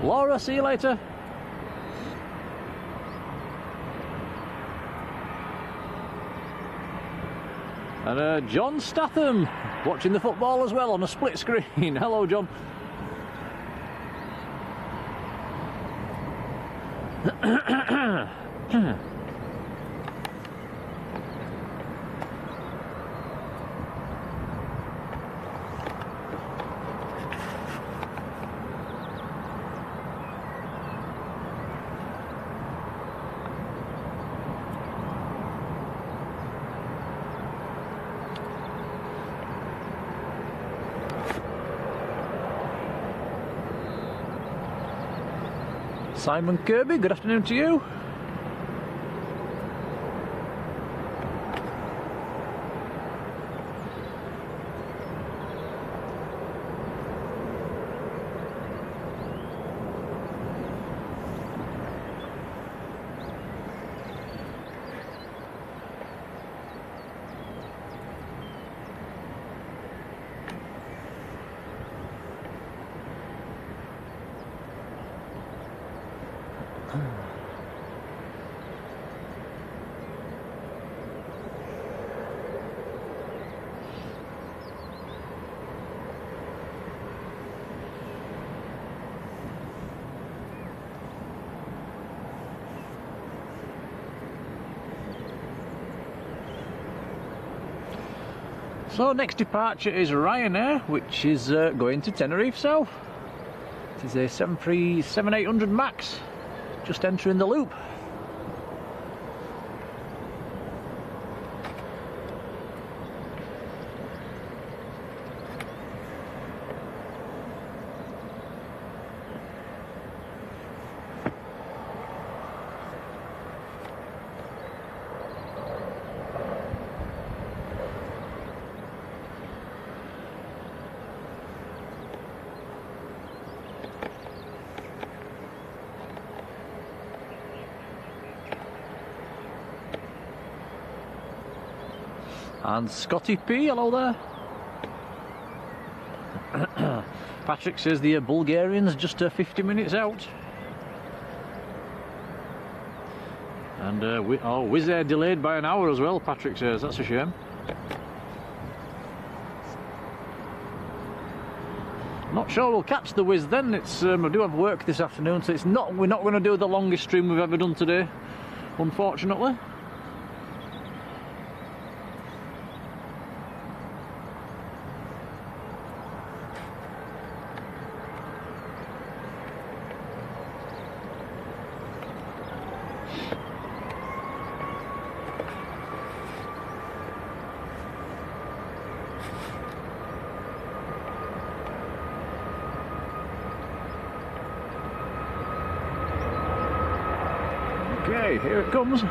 Laura, see you later. And John Statham, watching the football as well on a split screen. Hello, John. Simon Kirby, good afternoon to you. So next departure is Ryanair, which is going to Tenerife South. It is a 737-800 MAX, just entering the loop. And Scotty P, hello there. Patryk says the Bulgarians just 50 minutes out. And Wizz Air delayed by an hour as well, Patryk says. That's a shame. Not sure we'll catch the Wizz then. It's I do have work this afternoon, so we're not going to do the longest stream we've ever done today, unfortunately. Okay, here it comes.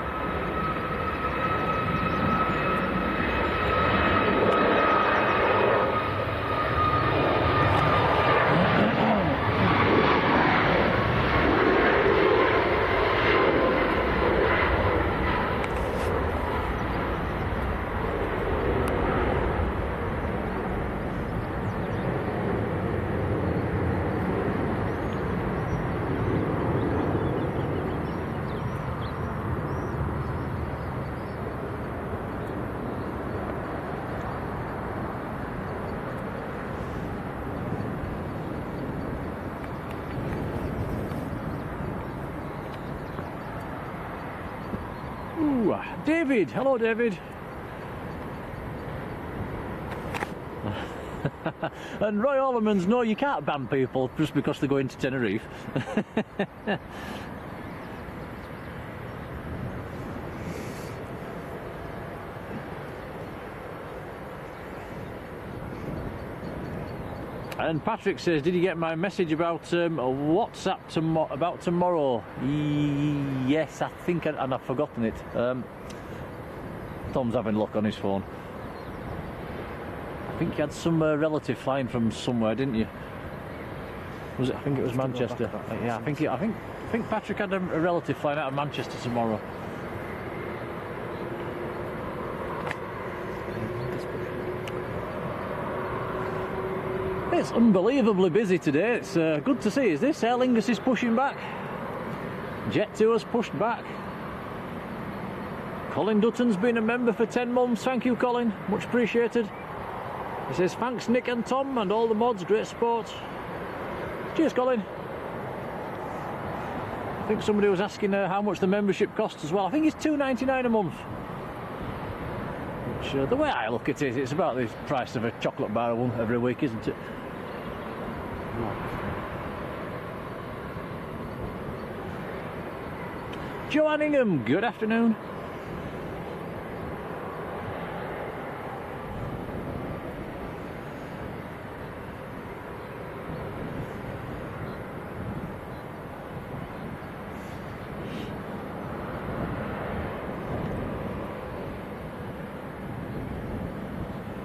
David, hello David. And Roy Orlemans, no, you can't ban people just because they're going to Tenerife. And Patryk says, did you get my message about WhatsApp about tomorrow? Yes, I think, and I've forgotten it. Tom's having a look on his phone. I think you had some relative flying from somewhere, didn't you? Was it? I think it was Manchester. Yeah, I think Patryk had a relative flying out of Manchester tomorrow. It's unbelievably busy today. It's good to see. Is this Aer Lingus is pushing back? Jet Tours pushed back. Colin Dutton's been a member for 10 months. Thank you, Colin. Much appreciated. He says, thanks, Nick and Tom and all the mods. Great sport. Cheers, Colin. I think somebody was asking how much the membership costs as well. I think it's $2.99 a month. Which, the way I look at it, it's about the price of a chocolate bar every week, isn't it? Joanne Ingham, good afternoon.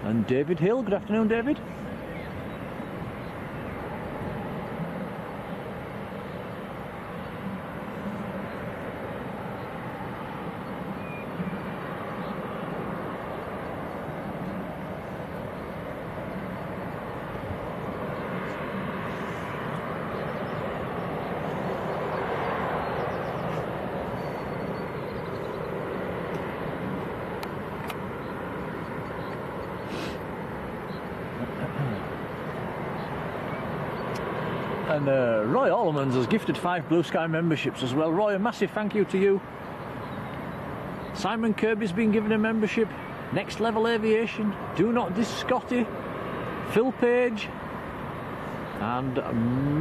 And David Hill, good afternoon, David. And Roy Orlemans has gifted 5 Blue Sky memberships as well. Roy, a massive thank you to you. Simon Kirby's been given a membership. Next Level Aviation, Do Not Diss Scotty, Phil Page, and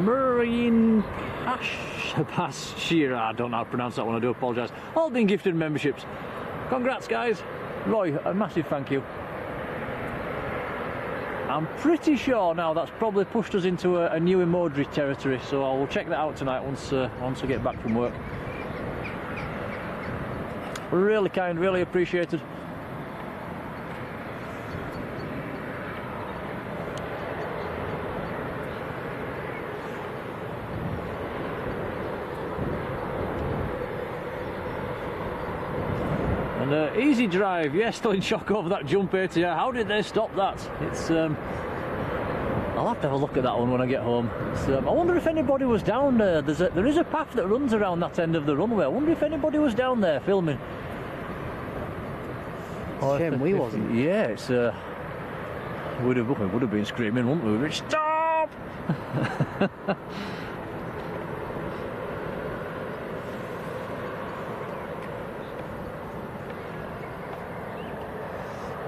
Marjolein Pashira. I don't know how to pronounce that one, I do apologise. All been gifted memberships. Congrats, guys. Roy, a massive thank you. I'm pretty sure now that's probably pushed us into a new Emoji territory, so I will check that out tonight once I get back from work. Really kind, really appreciated. And easy drive, yeah, still in shock over that jump ATR. How did they stop that? It's I'll have to have a look at that one when I get home. I wonder if anybody was down there. There is a path that runs around that end of the runway. I wonder if anybody was down there filming. Shame we wasn't. Yeah, it's would have been screaming, wouldn't we? Stop!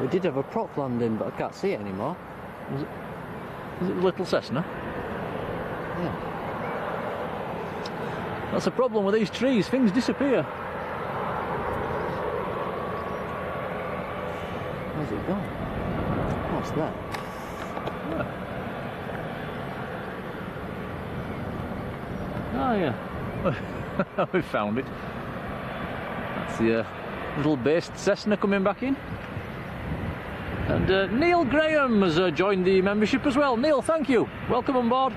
We did have a prop landing, but I can't see it anymore. Was it the little Cessna? Yeah. That's the problem with these trees, things disappear. Where's it gone? What's that? Oh yeah, we found it. That's the little based Cessna coming back in. And Neil Graham has joined the membership as well. Neil, thank you. Welcome on board.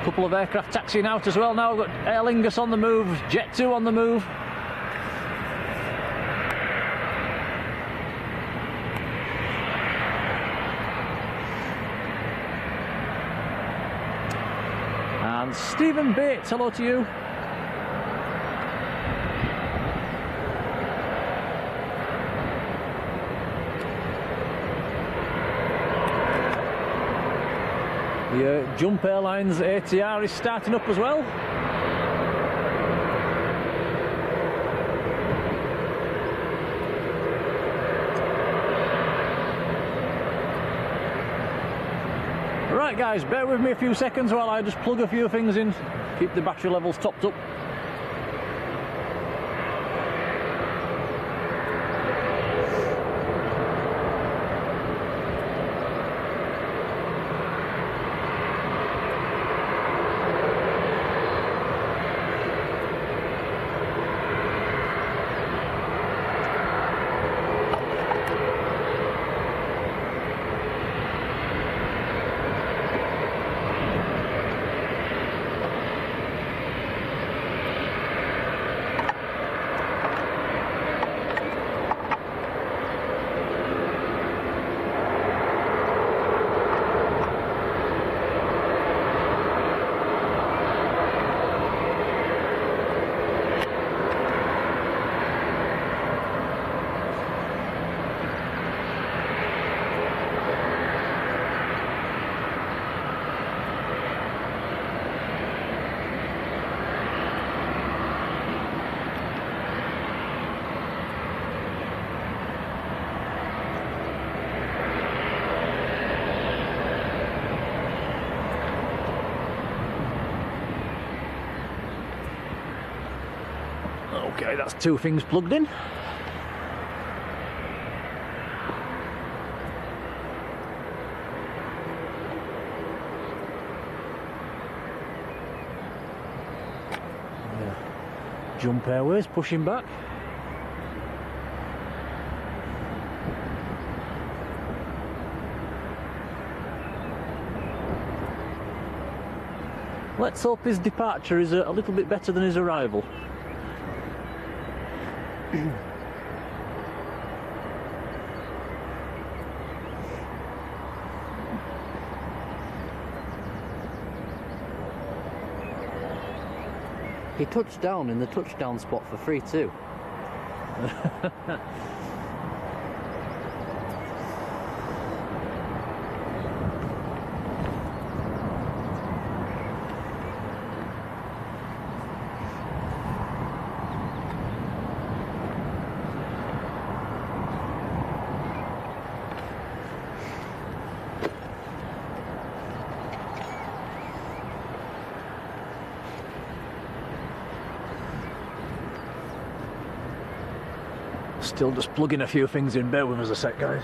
Couple of aircraft taxiing out as well now. We've got Aer Lingus on the move, Jet 2 on the move. And Stephen Bates, hello to you. The Jump Airlines ATR is starting up as well. Right guys, bear with me a few seconds while I just plug a few things in, keep the battery levels topped up. Okay, that's two things plugged in. Jump Airways pushing back. Let's hope his departure is a little bit better than his arrival. He touched down in the touchdown spot for free too. Still just plugging a few things in. Bear with us a sec, guys.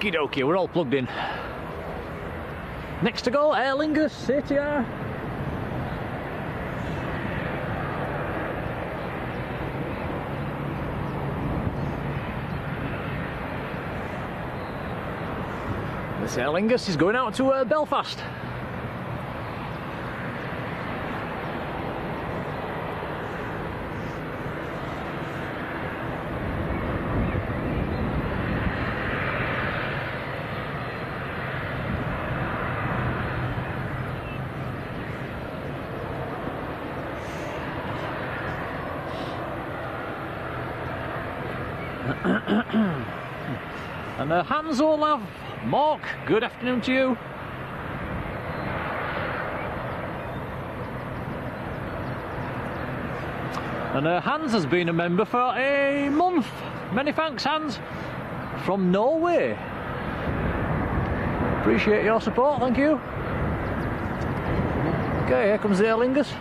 Okie dokie, we're all plugged in. Next to go, Aer Lingus, ATR. This Aer Lingus is going out to Belfast. And Hans Olav Mork, good afternoon to you. And Hans has been a member for a month. Many thanks, Hans, from Norway. Appreciate your support, thank you. Okay, here comes the Aer Lingus.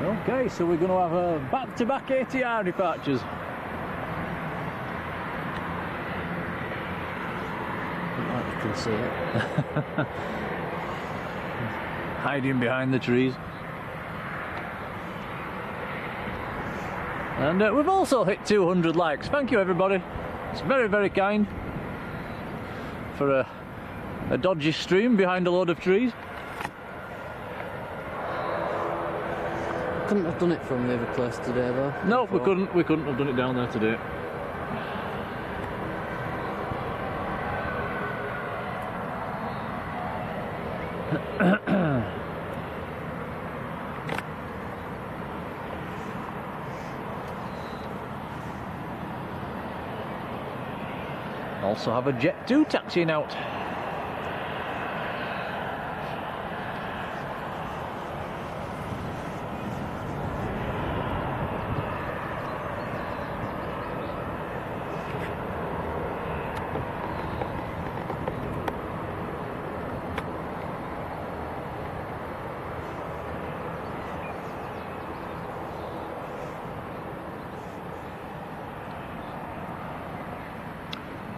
Okay, so we're going to have back-to-back ATR departures. You can see it. Hiding behind the trees. And we've also hit 200 likes. Thank you, everybody. It's very, very kind for a dodgy stream behind a load of trees. Couldn't have done it from the other place today, though. No, we couldn't. We couldn't have done it down there today. Also have a Jet 2 taxiing out.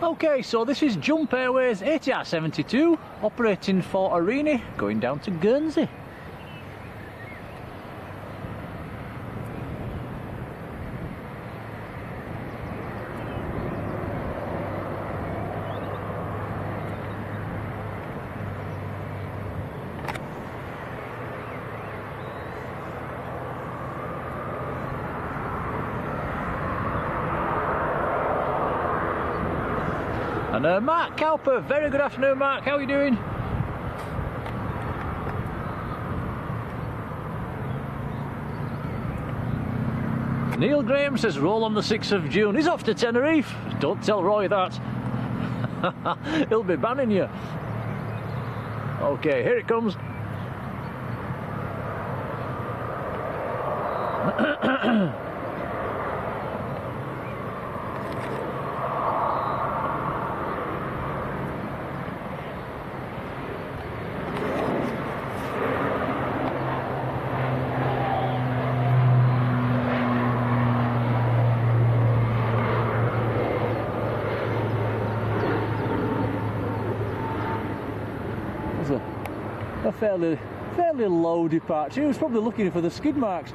Okay, so this is Jump Airways ATR 72 operating for Arini, going down to Guernsey. And Mark Cowper, very good afternoon, Mark, how are you doing? Neil Graham says roll on the 6th of June. He's off to Tenerife. Don't tell Roy that. He'll be banning you. Okay, here it comes. A fairly low departure. He was probably looking for the skid marks.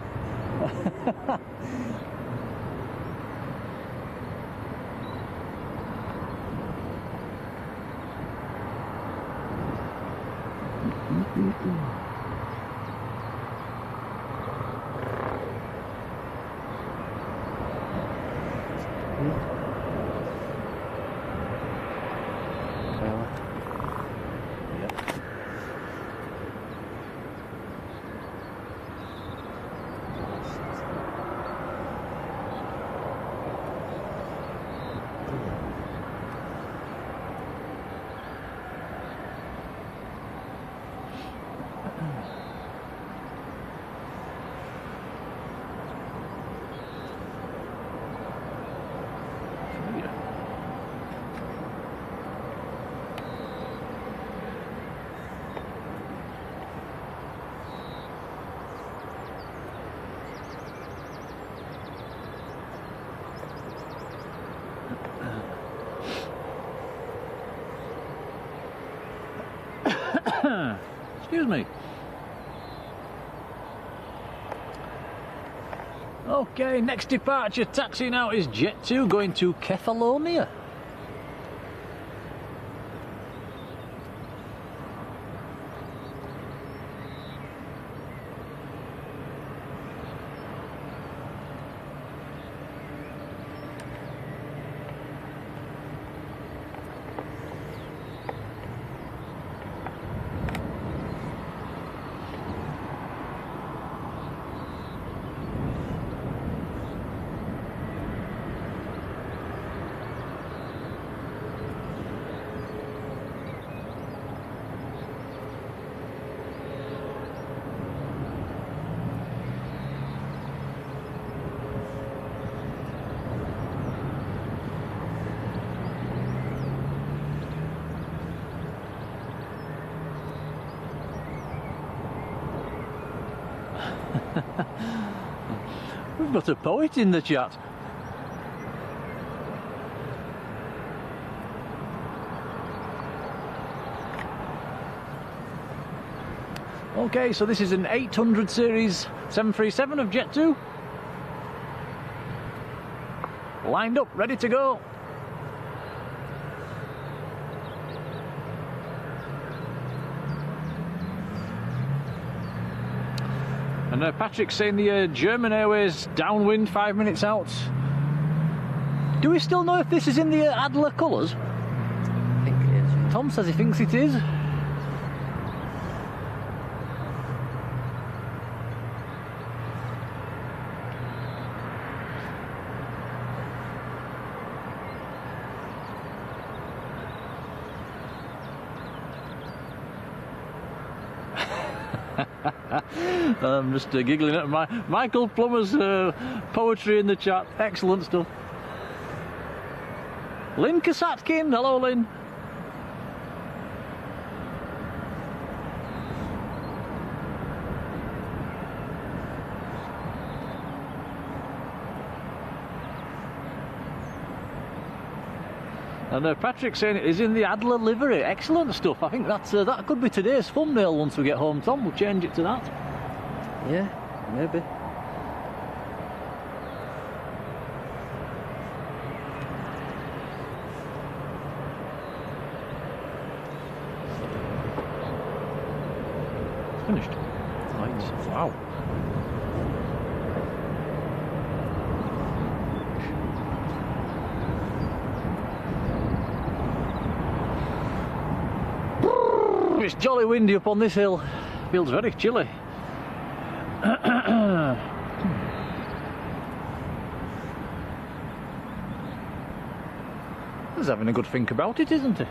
Excuse me. Okay, next departure taxi now is Jet 2 going to Kefalonia. We've got a poet in the chat. Okay, so this is an 800 series 737 of Jet 2. Lined up, ready to go. And Patryk's saying the German Airways downwind 5 minutes out. Do we still know if this is in the Adler colours? I think it is. Yeah. Tom says he thinks it is. I'm just giggling at Michael Plummer's poetry in the chat. Excellent stuff. Lynn Kasatkin, hello Lynn. And Patrick saying it is in the Adler livery. Excellent stuff. I think that's that could be today's thumbnail once we get home, Tom. We'll change it to that. Yeah, maybe. Finished. Right. Wow. It's jolly windy up on this hill. Feels very chilly. He's having a good think about it, isn't he?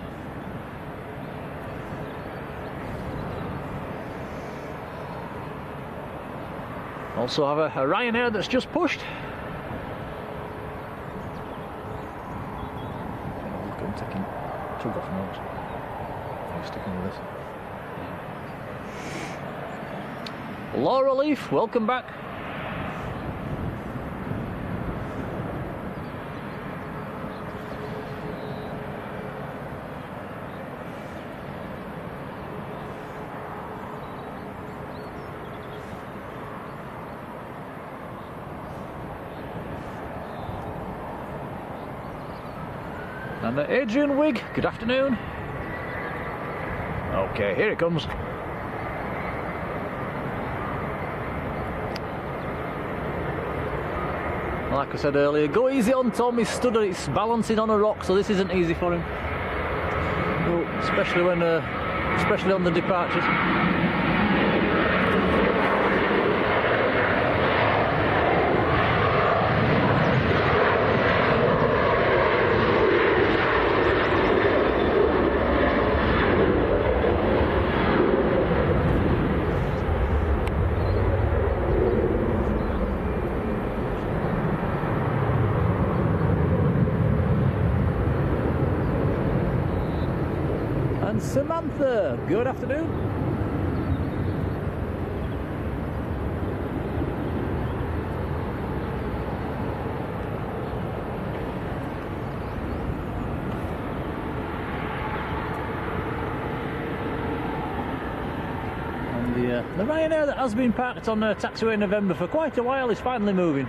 Also have a Ryanair that's just pushed. I'm taking two off notes. I'm sticking with this. Laura Leaf, welcome back. And Adrian Wigg, good afternoon. Okay, here it comes. Like I said earlier, go easy on Tom, he's stood it's balancing on a rock, so this isn't easy for him. Oh, especially on the departures. Samantha, good afternoon. The Ryanair that has been parked on taxiway November for quite a while is finally moving.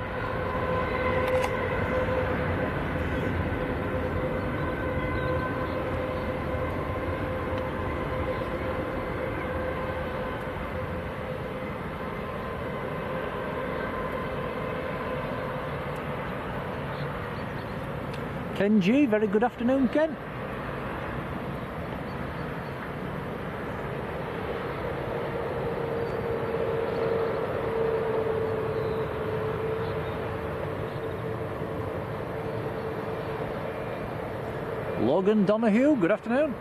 Ken G, very good afternoon, Ken. Logan Donahue, good afternoon.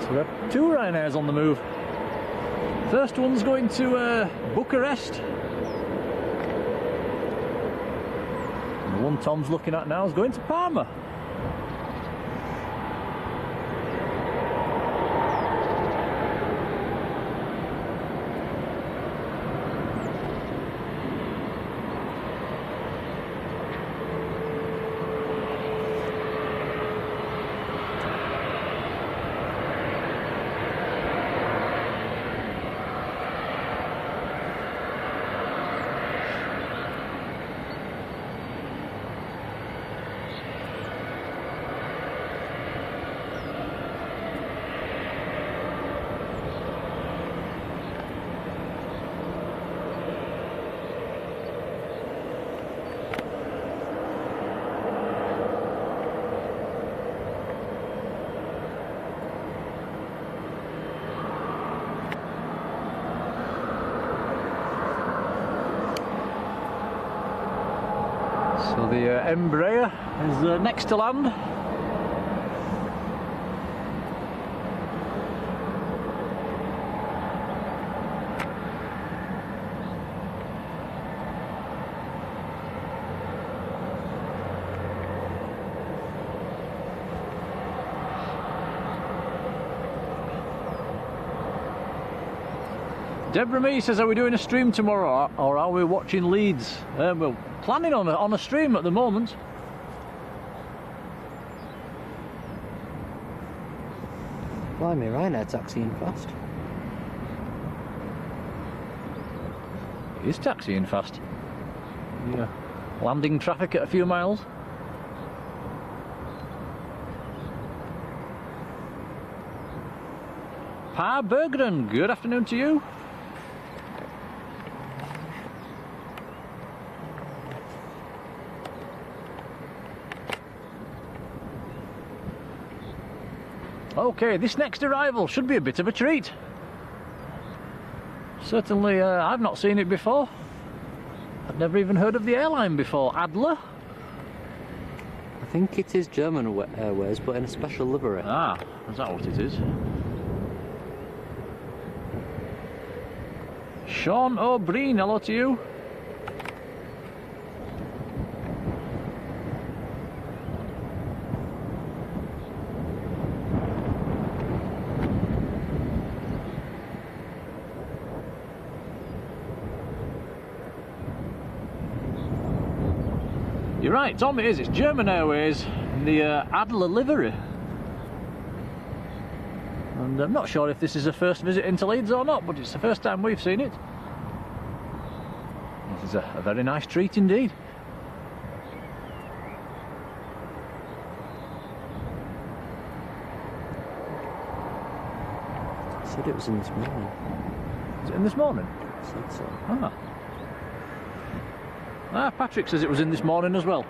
So we have 2 Ryanairs on the move. First one's going to Bucharest. The one Tom's looking at now is going to Parma. So the Embraer is next to land. Deborah Mee says, are we doing a stream tomorrow or are we watching Leeds? We're planning on a stream at the moment. Blimey, Ryanair taxiing fast. It is taxiing fast. Yeah. Landing traffic at a few miles. Pa Berggren, good afternoon to you. Okay, this next arrival should be a bit of a treat. Certainly, I've not seen it before. I've never even heard of the airline before. Adler? I think it is German Airways, but in a special livery. Ah, is that what it is? Sean O'Brien, hello to you. You're right, Tom, it is. It's German Airways in the Adler livery. And I'm not sure if this is a first visit into Leeds or not, but it's the first time we've seen it. This is a very nice treat indeed. I said it was in this morning. Is it in this morning? I said so. Patryk says it was in this morning as well.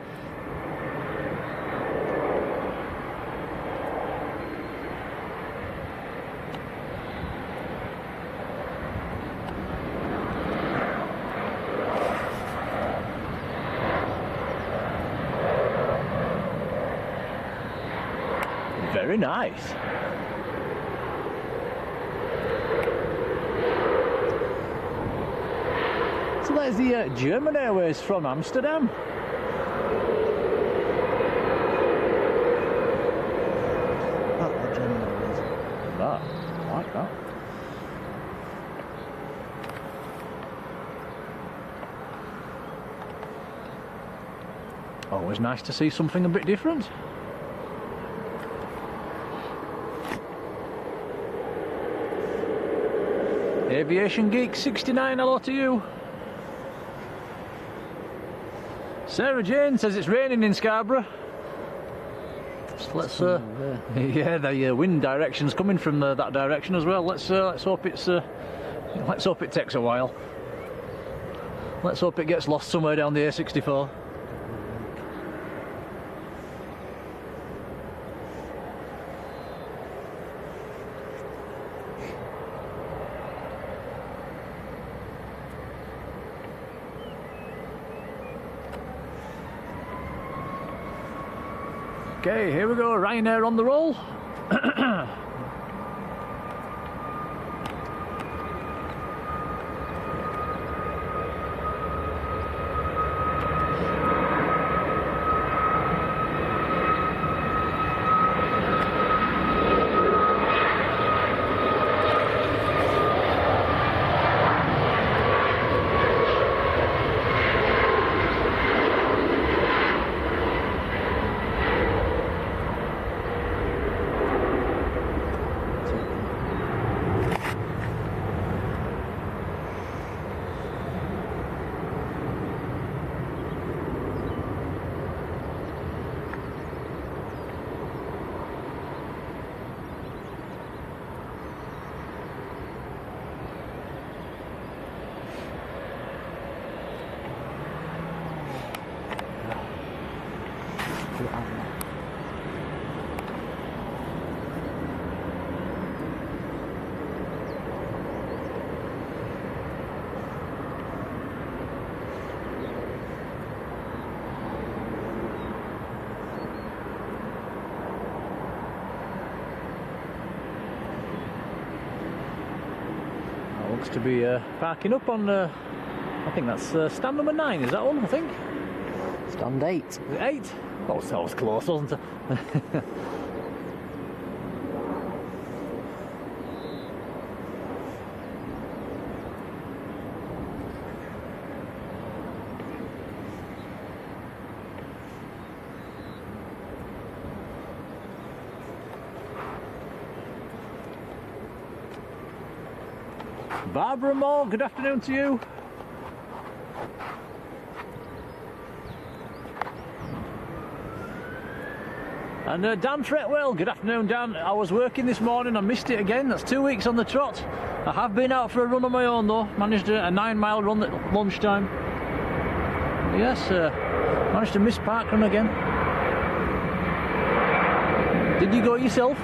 Very nice. So that is the German Airways from Amsterdam. that. Always nice to see something a bit different. Aviation Geek 69, hello to you. Sarah Jane says it's raining in Scarborough. So let's yeah, the wind direction's coming from that direction as well. Let's hope it's let's hope it takes a while. Let's hope it gets lost somewhere down the A64. Okay, here we go, Ryanair on the roll. Looks to be parking up on, I think that's stand number 9, is that one, I think? Stand 8. Is it 8? Oh, that was close, wasn't it? Barbara Moore, good afternoon to you. And Dan Fretwell, good afternoon Dan. I was working this morning, I missed it again, that's 2 weeks on the trot. I have been out for a run on my own though, managed a 9-mile run at lunchtime. Yes, managed to miss parkrun again. Did you go yourself?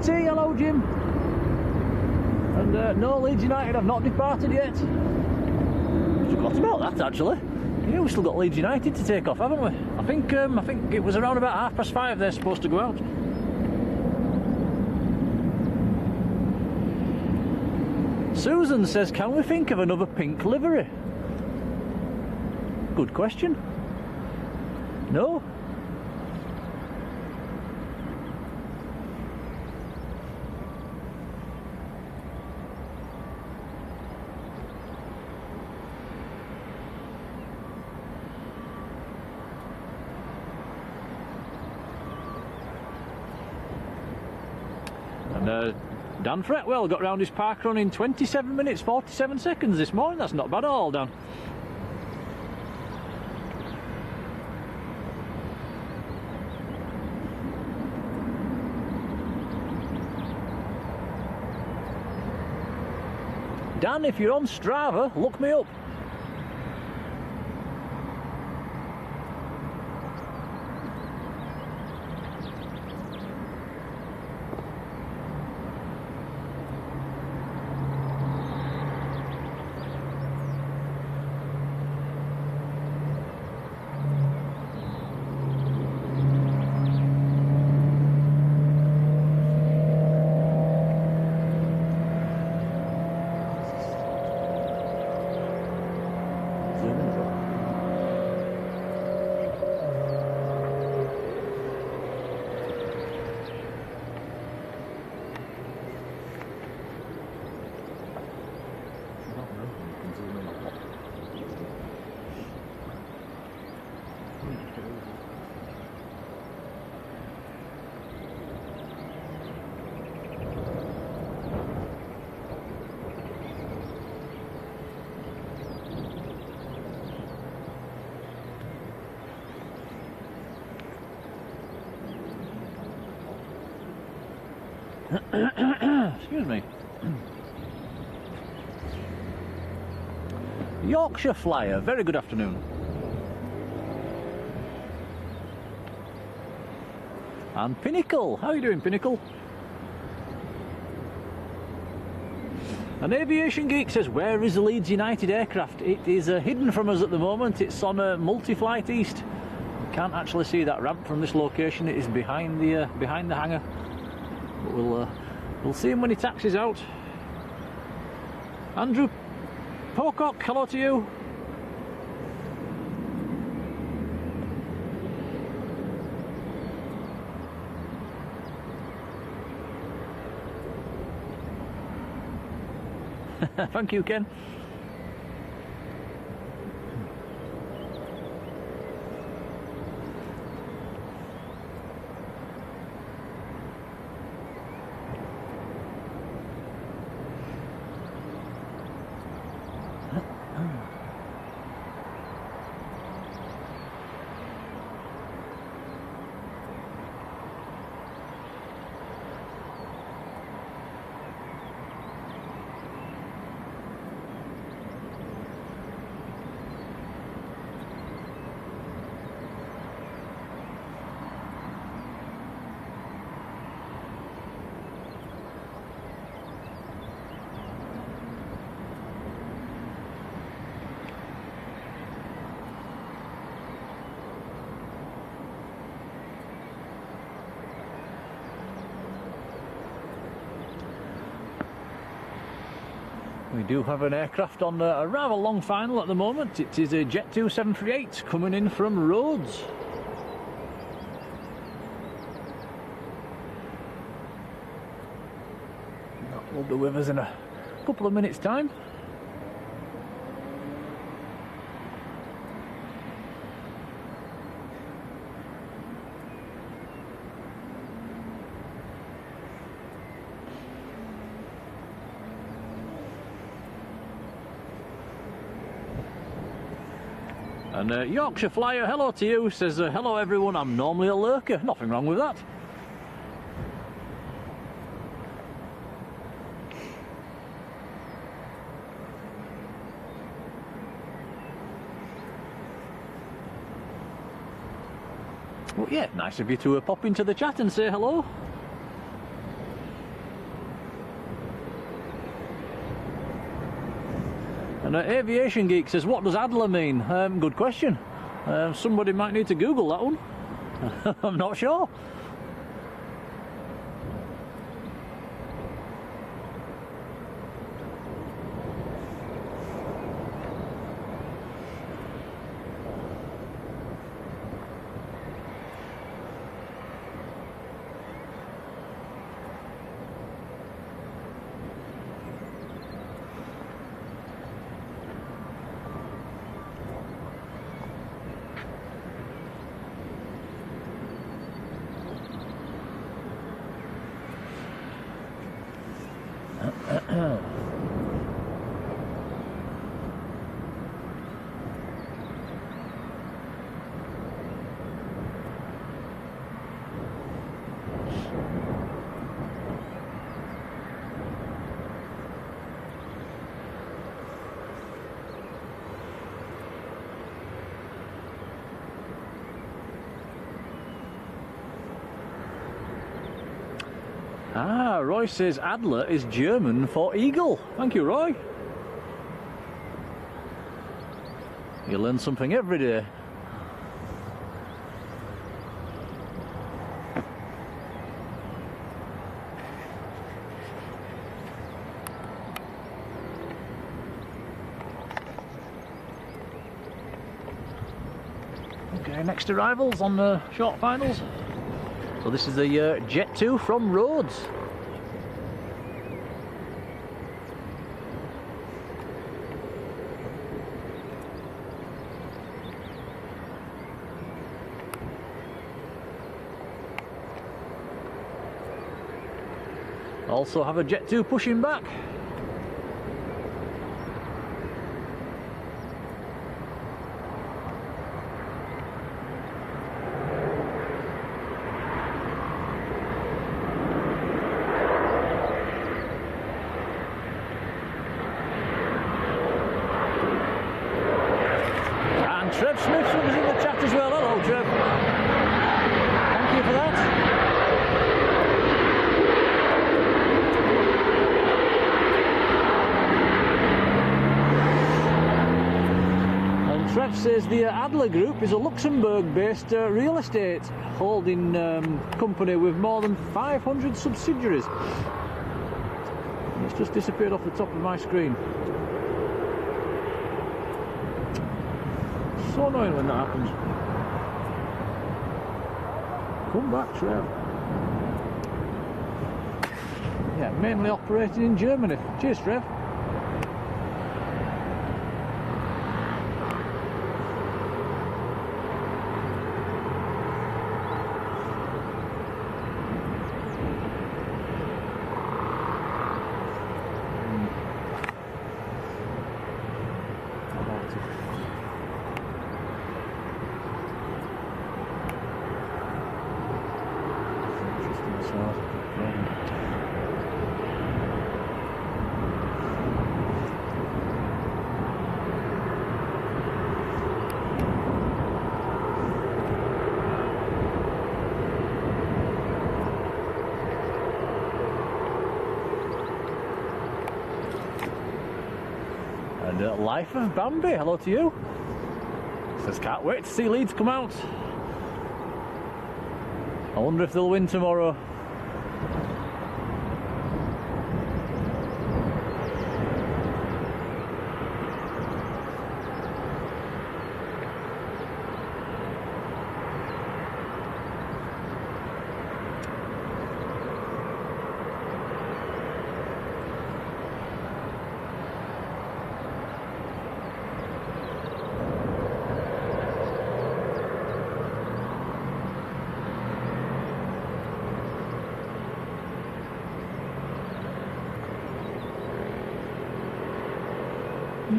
Hello Jim. And no, Leeds United have not departed yet. Forgot about that actually. Yeah, we've still got Leeds United to take off, haven't we? I think it was around about 5:30 they're supposed to go out. Susan says, can we think of another pink livery? Good question. No? And Dan Fretwell got round his park run in 27 minutes 47 seconds this morning. That's not bad at all, Dan. Dan, if you're on Strava, look me up. Excuse me. Yorkshire Flyer, very good afternoon. And Pinnacle, how are you doing, Pinnacle? An Aviation Geek says, where is the Leeds United aircraft? It is hidden from us at the moment. It's on a multi-flight east. You can't actually see that ramp from this location. It is behind the hangar. But we'll see him when he taxis out. Andrew Pocock, hello to you. Thank you, Ken. We do have an aircraft on a rather long final at the moment. It is a Jet 2 738 coming in from Rhodes. That will be with us in a couple of minutes' time. And Yorkshire Flyer, hello to you, says, hello everyone, I'm normally a lurker. Nothing wrong with that. Well, yeah, nice of you to pop into the chat and say hello. And Aviation Geek says, what does Adler mean? Good question. Somebody might need to Google that one. I'm not sure. Ah, Roy says Adler is German for eagle. Thank you, Roy. You learn something every day. Okay, next arrivals on the short finals. So this is the Jet 2 from Rhodes. Also have a Jet 2 pushing back. Jeff says the Adler Group is a Luxembourg-based real estate holding company with more than 500 subsidiaries. It's just disappeared off the top of my screen. So annoying when that happens. Come back, Trev. Yeah, mainly operating in Germany. Cheers, Trev. Life of Bambi, hello to you. Says can't wait to see Leeds come out. I wonder if they'll win tomorrow.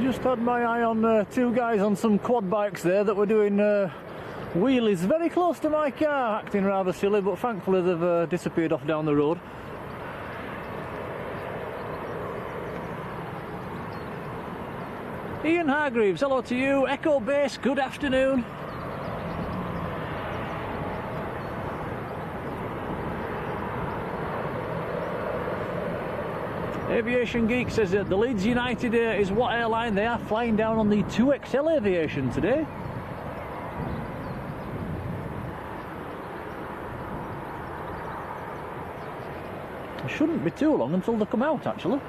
Just had my eye on two guys on some quad bikes there that were doing wheelies very close to my car, acting rather silly, but thankfully they've disappeared off down the road. Ian Hargreaves, hello to you. Echo Base, good afternoon. Aviation Geek says that the Leeds United is what airline? They are flying down on the 2XL Aviation today. It shouldn't be too long until they come out, actually.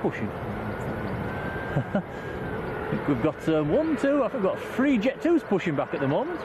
Pushing. I think we've got one, two, I think we've got three Jet 2s pushing back at the moment.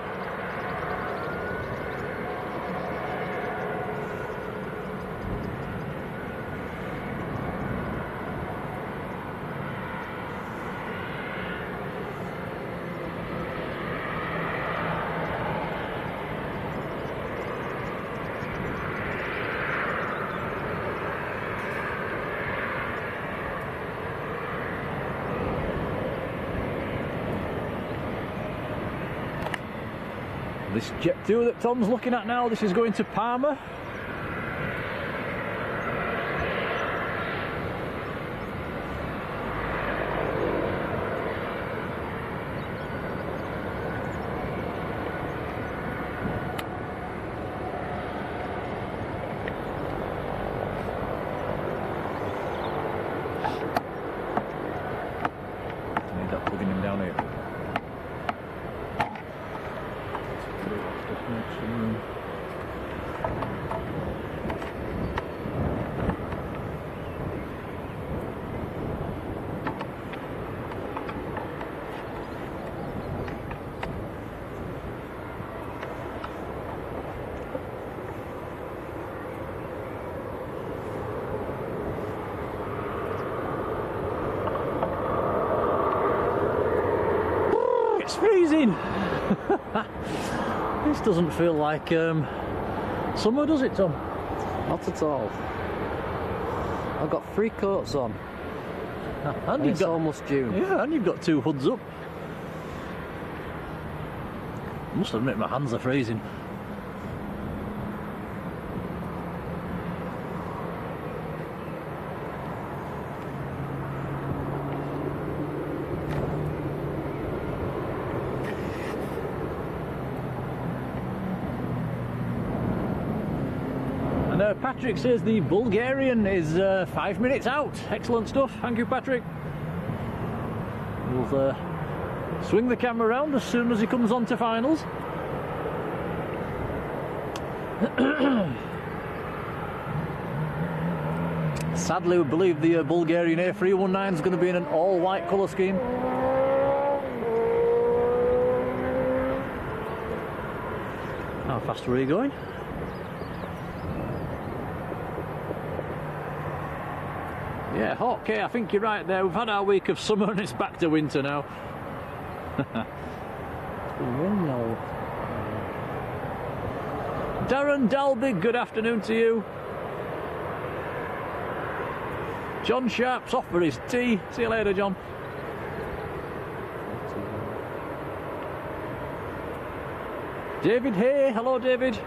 This Jet 2 that Tom's looking at now, this is going to Parma. Need that plugging him down here. It's freezing! This doesn't feel like summer, does it, Tom? Not at all. I've got 3 coats on. And it's almost June. Yeah, and you've got 2 hoods up. Must admit my hands are freezing. And Patryk says the Bulgarian is 5 minutes out. Excellent stuff. Thank you, Patryk. We'll swing the camera around as soon as he comes on to finals. Sadly, we believe the Bulgarian A319 is going to be in an all-white colour scheme. How fast were you going? Yeah, okay, I think you're right there. We've had our week of summer and it's back to winter now. Darren Dalby, good afternoon to you. John Sharp's off for his tea. See you later, John. David Hay, hello David.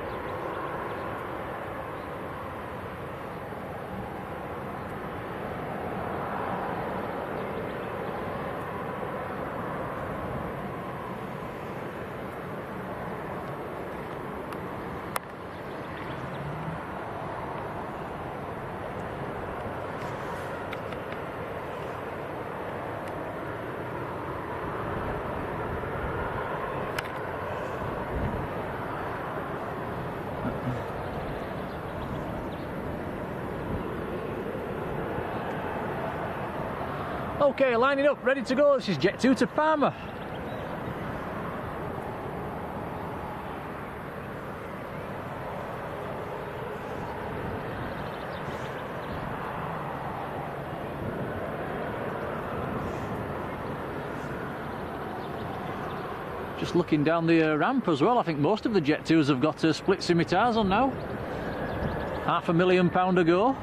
Okay, lining up, ready to go. This is Jet 2 to Parma. Just looking down the ramp as well, I think most of the Jet 2s have got split scimitars on now. £500,000 a go.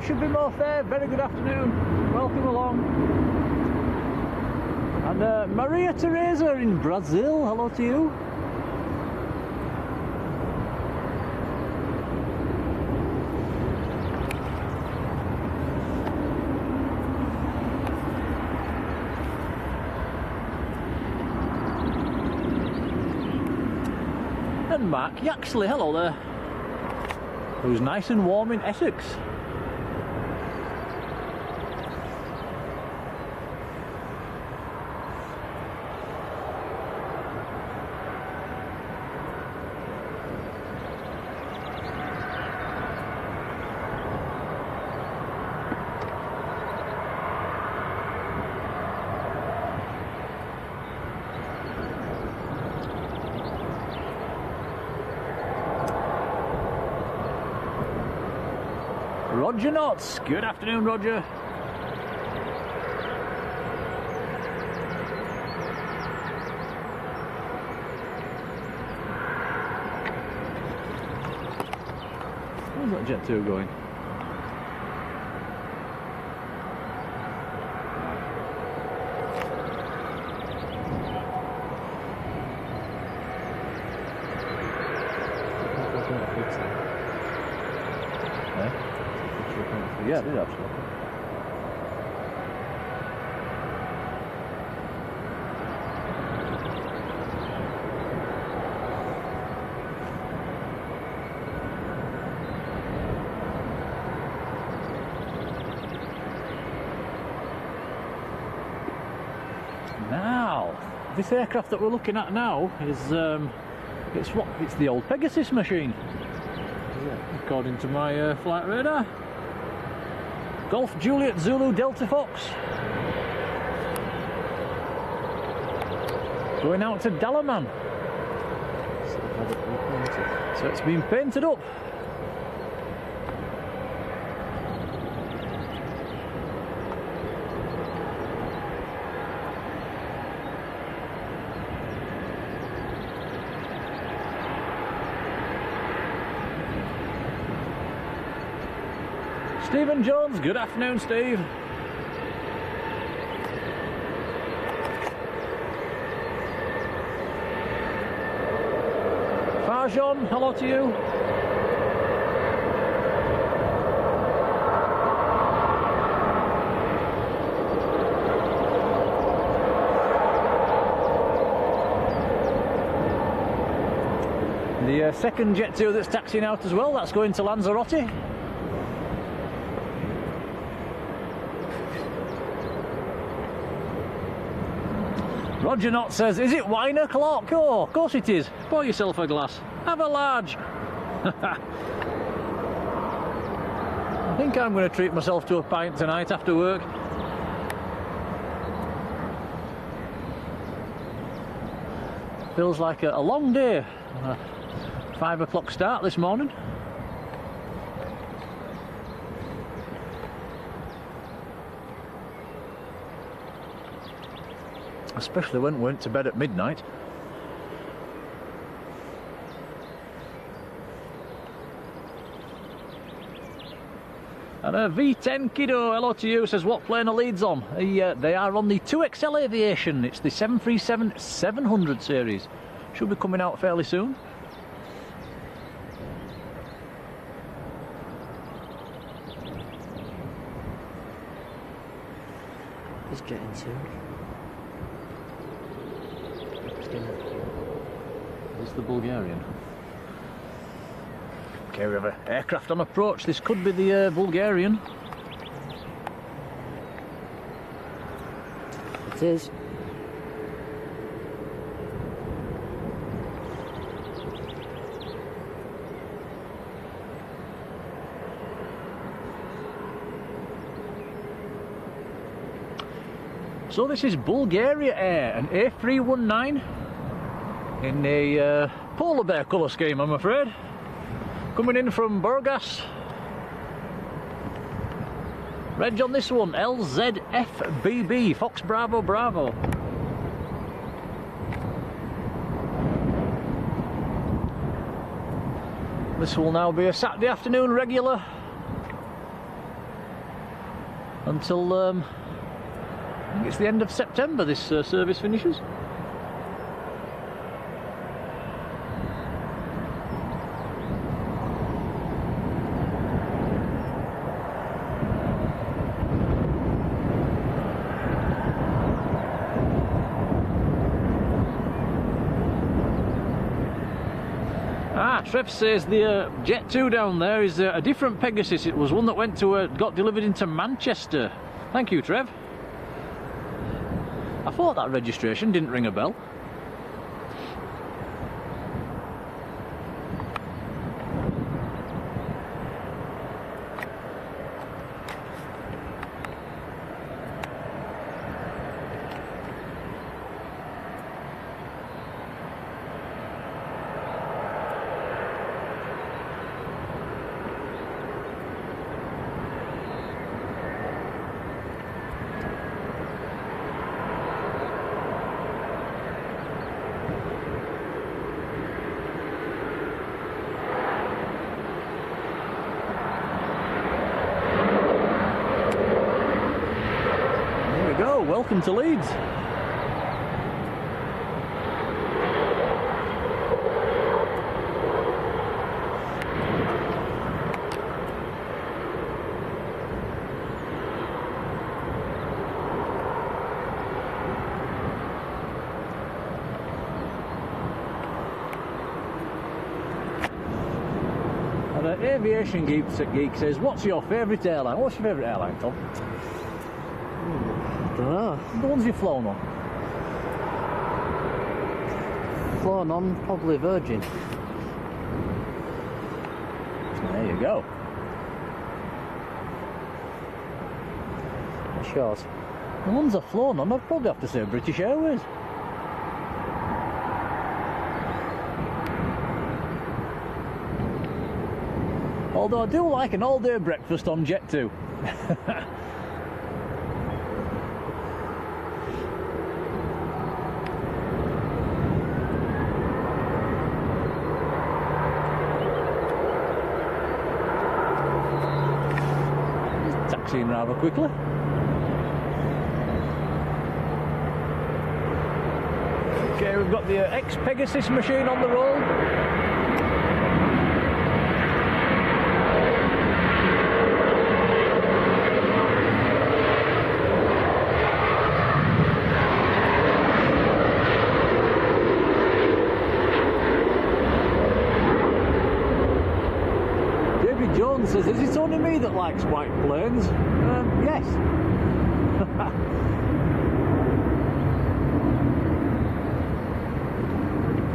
Should be more fair. Very good afternoon. Welcome along. And Maria Teresa in Brazil. Hello to you. And Mark Yaxley. Hello there. Who's nice and warm in Essex. Roger Knotts, good afternoon, Roger. Where's that Jet 2 going? Yeah, it did actually. Now, this aircraft that we're looking at now is it's the old Pegasus machine, according to my flight radar. Golf Juliet Zulu Delta Fox. Going out to Dalaman. So it's been painted up. Stephen Jones, good afternoon, Steve. Farjon, hello to you. The second Jet 2 that's taxiing out as well, that's going to Lanzarote. Roger Knott says, is it wine o'clock? Oh, of course it is. Pour yourself a glass. Have a large. I think I'm going to treat myself to a pint tonight after work. Feels like a long day. 5 o'clock start this morning. Especially when we went to bed at midnight. And a V10 Kiddo, hello to you, says what plane are Leeds on? They are on the 2XL Aviation. It's the 737-700 series. Should be coming out fairly soon. It's getting soon. Is the Bulgarian? Okay, we have an aircraft on approach. This could be the Bulgarian. It is. So this is Bulgaria Air, an A319 in a polar bear colour scheme, I'm afraid. Coming in from Burgas. Reg on this one, LZFBB, Fox Bravo Bravo. This will now be a Saturday afternoon regular until I think it's the end of September this service finishes. Trev says the Jet 2 down there is a different Pegasus. It was one that went to got delivered into Manchester. Thank you, Trev. I thought that registration didn't ring a bell. Welcome to Leeds. And an aviation geek says, what's your favourite airline? What's your favourite airline, Tom? The ones you've flown on? Flown on, probably Virgin. There you go. What's yours? The ones I've flown on, I'd probably have to say British Airways. Although I do like an all-day breakfast on Jet 2. Taxiing rather quickly. Okay, we've got the ex-Pegasus machine on the roll. Jones says, is it only me that likes white planes? Yes.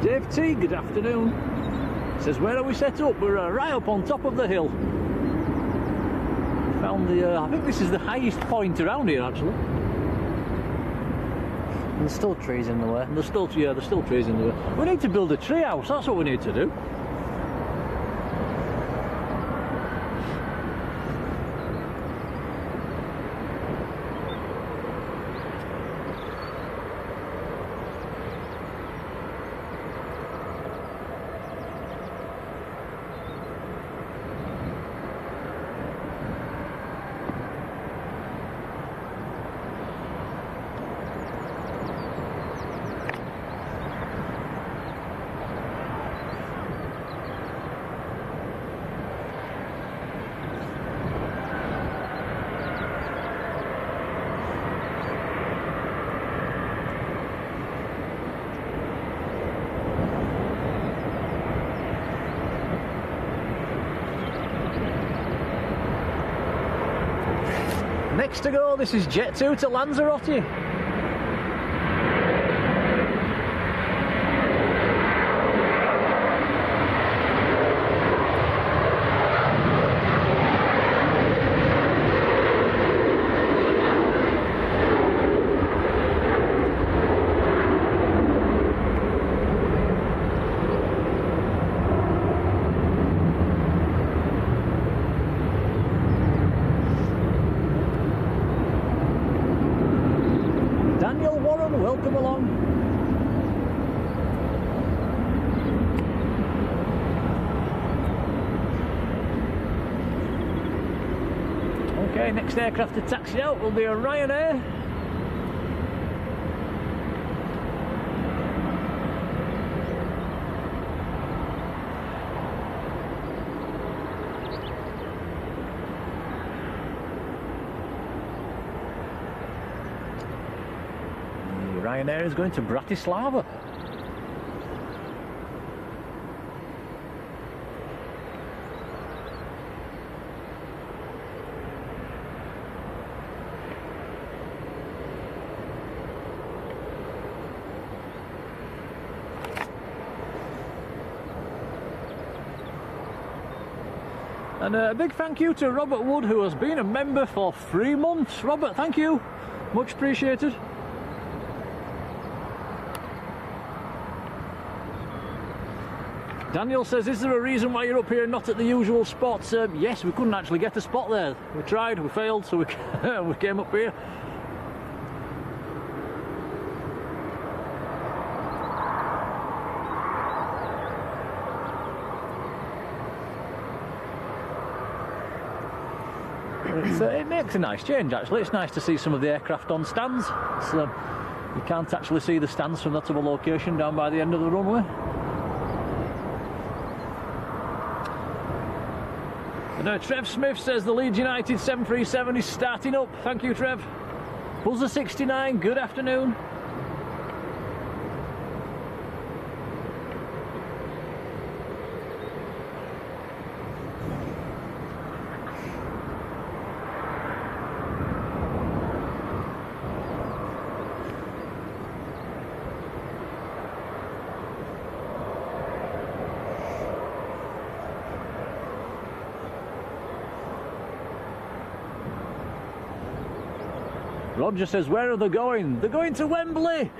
Dave T, good afternoon. Says, where are we set up? We're right up on top of the hill. Found the, I think this is the highest point around here actually. And there's still trees in the way. And there's still trees in the way. We need to build a tree house, that's what we need to do. Next to go, this is Jet 2 to Lanzarote. Welcome along. Okay, next aircraft to taxi out will be a Ryanair. Ryanair is going to Bratislava. And a big thank you to Robert Wood, who has been a member for 3 months. Robert, thank you. Much appreciated. Daniel says, is there a reason why you're up here and not at the usual spots? Yes, we couldn't actually get a spot there. We tried, we failed, so we came up here. It makes a nice change actually. It's nice to see some of the aircraft on stands. You can't actually see the stands from that other location down by the end of the runway. And Trev Smith says the Leeds United 737 is starting up. Thank you, Trev. Buzzer 69, good afternoon. Roger says, where are they going? They're going to Wembley!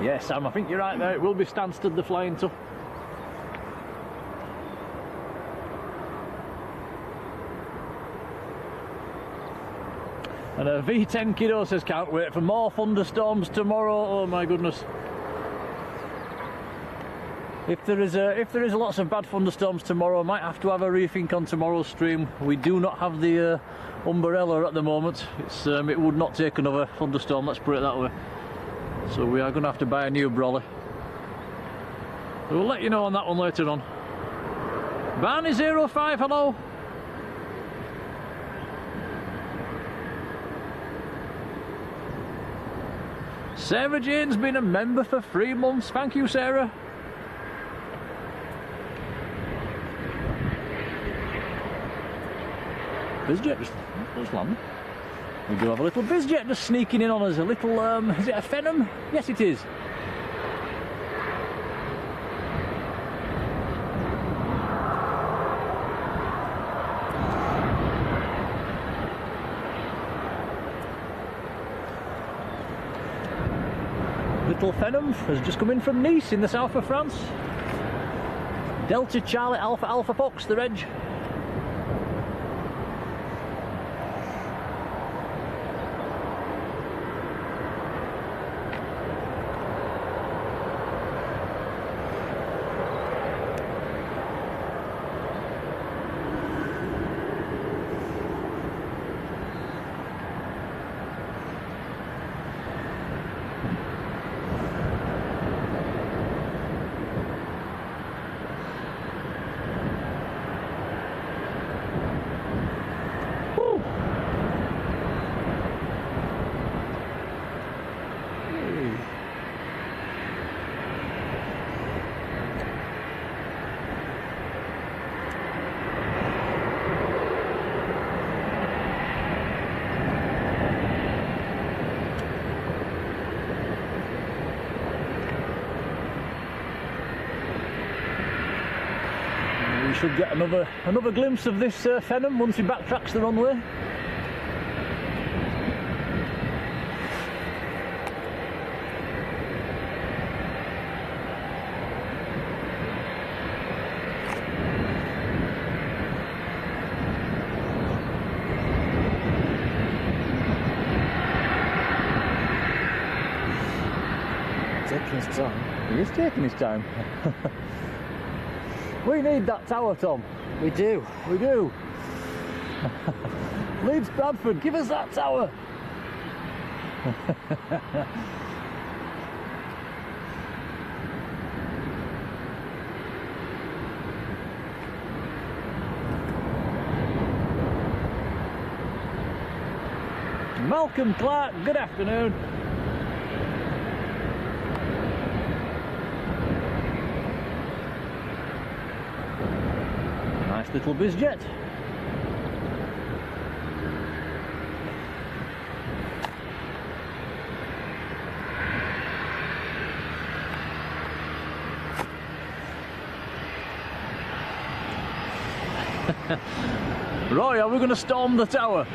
Yes, Sam, I think you're right there. It will be Stansted the flying to. And a V10 kiddo says, can't wait for more thunderstorms tomorrow. Oh my goodness. If there is lots of bad thunderstorms tomorrow, I might have to have a rethink on tomorrow's stream. We do not have the umbrella at the moment. It would not take another thunderstorm, let's put it that way. So we are going to have to buy a new brolly. So we'll let you know on that one later on. Barney05, hello. Sarah Jane's been a member for 3 months. Thank you, Sarah. Bizjet just landed. We do have a little Bizjet just sneaking in on us. A little, is it a Phenom? Yes, it is. Little Phenom has just come in from Nice in the south of France. Delta Charlie Alpha Alpha Fox, the reg. We should get another glimpse of this Phenom once he backtracks the runway. Taking his time. He is taking his time. We need that tower, Tom. We do. We do. Leeds Bradford, give us that tower. Malcolm Clark, good afternoon. Nice little Bizjet. Roy, are we going to storm the tower?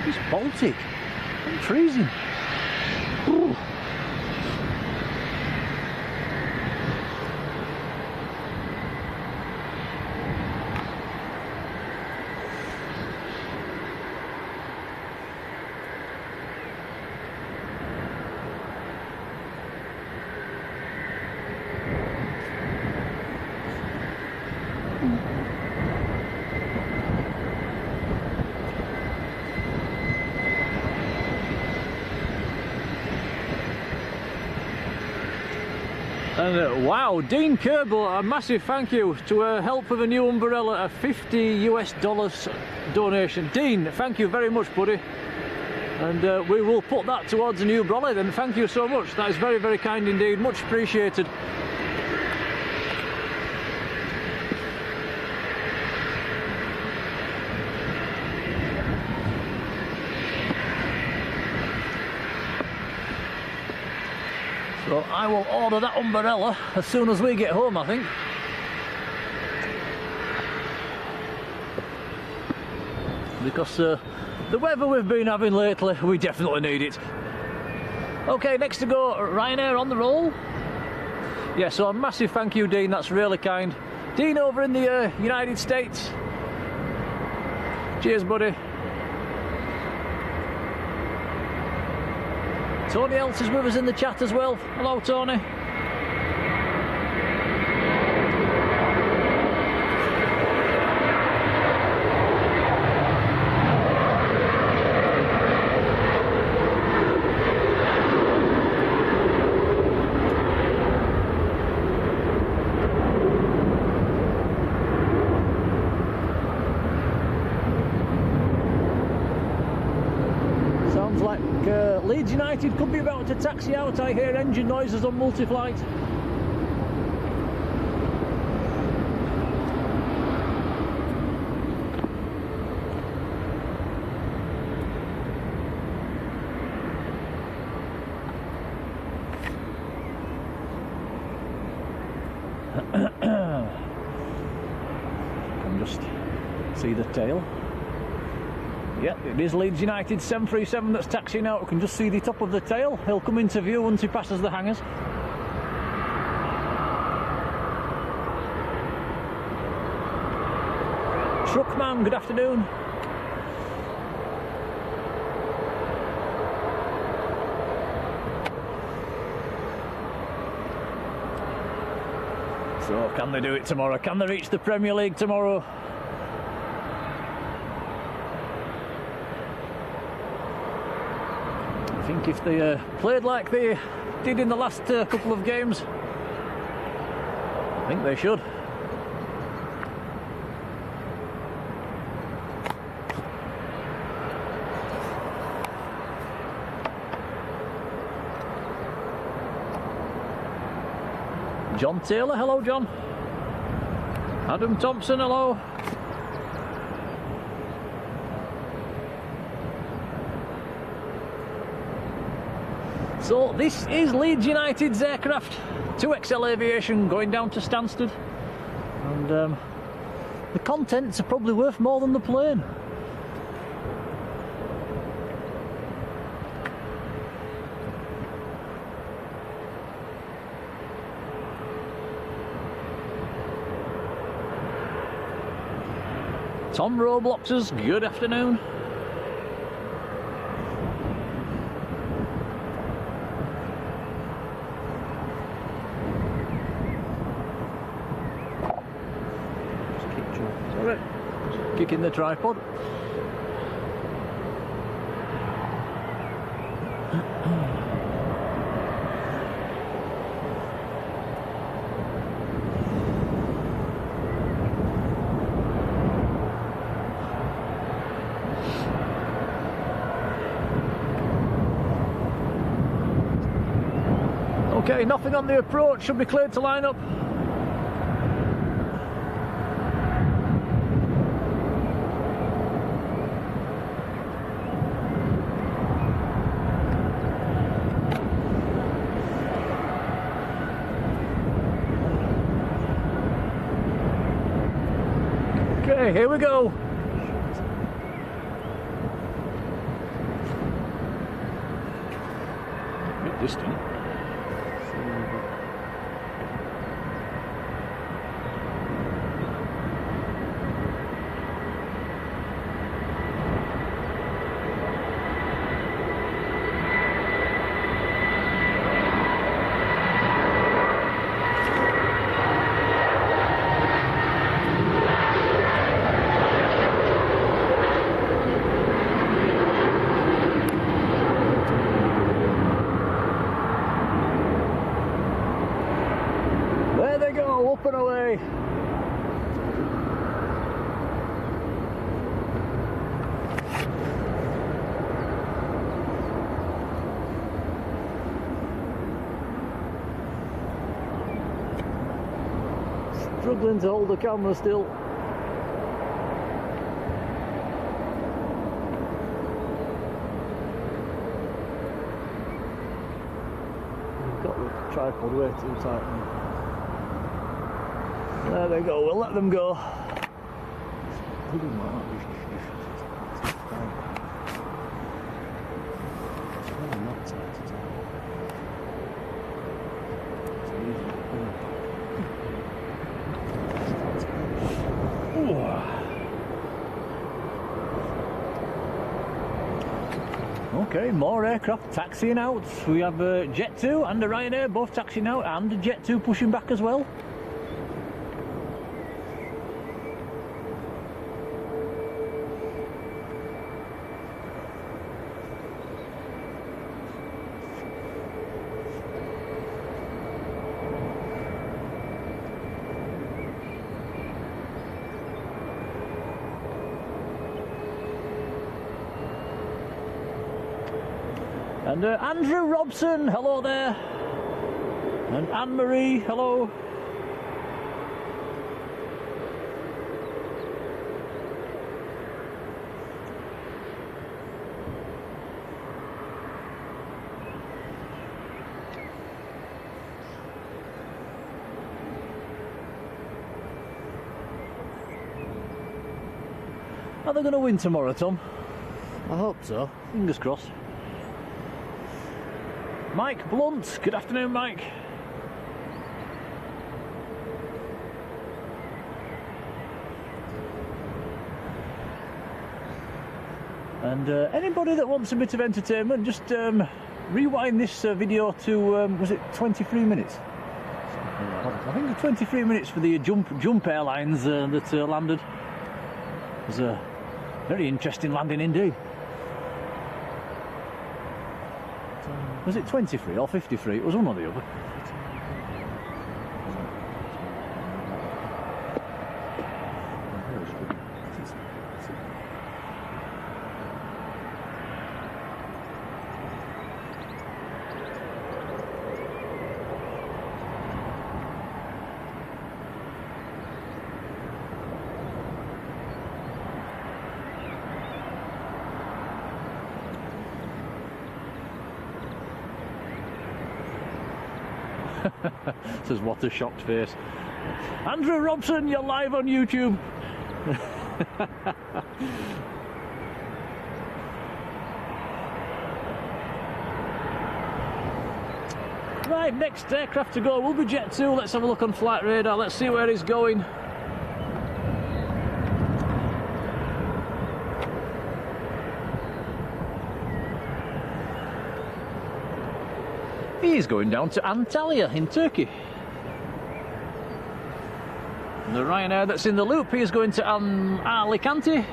It's Baltic. I'm freezing. Ooh. And wow, Dean Kerbel, a massive thank you to help with a new umbrella, a $50 US donation. Dean, thank you very much, buddy. And we will put that towards a new brolly then. Thank you so much. That is very, very kind indeed. Much appreciated. So I will order that umbrella as soon as we get home, I think. Because the weather we've been having lately, we definitely need it. Okay, next to go, Ryanair on the roll. Yeah, so a massive thank you, Dean, that's really kind. Dean over in the United States. Cheers, buddy. Tony else is with us in the chat as well. Hello, Tony. Leeds United could be about to taxi out. I hear engine noises on multi-flight. Can just see the tail. Yeah, it is Leeds United 737 that's taxiing out. We can just see the top of the tail. He'll come into view once he passes the hangars. Truckman, good afternoon. So, can they do it tomorrow? Can they reach the Premier League tomorrow? I think if they played like they did in the last couple of games, I think they should. John Taylor, hello John. Adam Thompson, hello. So this is Leeds United's aircraft, 2XL Aviation, going down to Stansted, and the contents are probably worth more than the plane. Tom Robloxers, good afternoon. Kicking the tripod. Okay, nothing on the approach, should be cleared to line up. Okay, here we go. A bit distant. Up and away. Struggling to hold the camera still. We've got tripod way too tight. There they go, we'll let them go. Okay, more aircraft taxiing out. We have a Jet 2 and a Ryanair both taxiing out, and a Jet 2 pushing back as well. And Andrew Robson, hello there. And Anne-Marie, hello. Are they going to win tomorrow, Tom? I hope so. Fingers crossed. Mike Blunt, good afternoon, Mike. And anybody that wants a bit of entertainment, just rewind this video to, was it 23 minutes? I think it's 23 minutes for the jump airlines that landed. It was a very interesting landing indeed. Was it 23 or 53? It was one or the other. Says, what a shocked face. Andrew Robson, you're live on YouTube. Right, next aircraft to go will be Jet 2. Let's have a look on flight radar. Let's see where he's going. He's going down to Antalya in Turkey. The Ryanair that's in the loop, he is going to Alicante.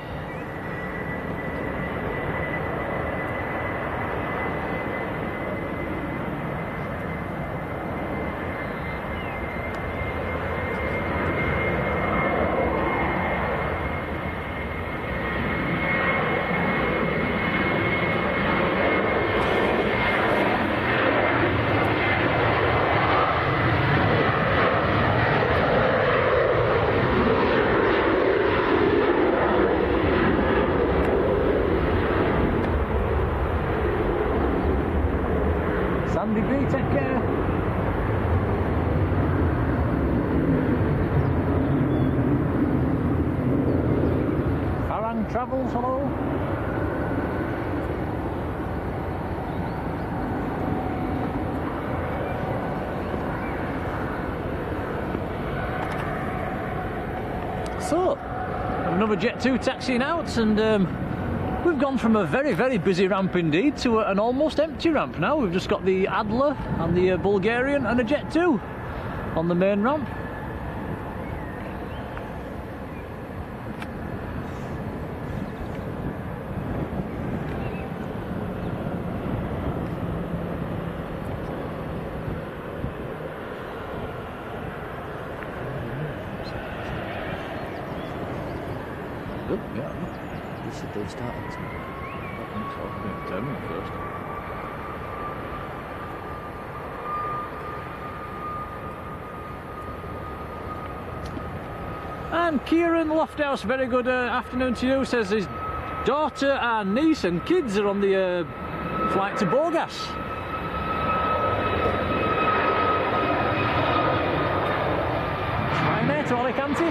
Sandy B, take care. Farang Travels, hello. So, another Jet 2 taxiing out, and we've gone from a very, very busy ramp indeed to an almost empty ramp now. We've just got the Adler and the Bulgarian and a Jet 2 on the main ramp. Good, yeah. You said they've started. I think so. Yeah, terminal first. And Kieran Lofthouse, very good afternoon to you, says his daughter and niece and kids are on the flight to Bogas. Canty.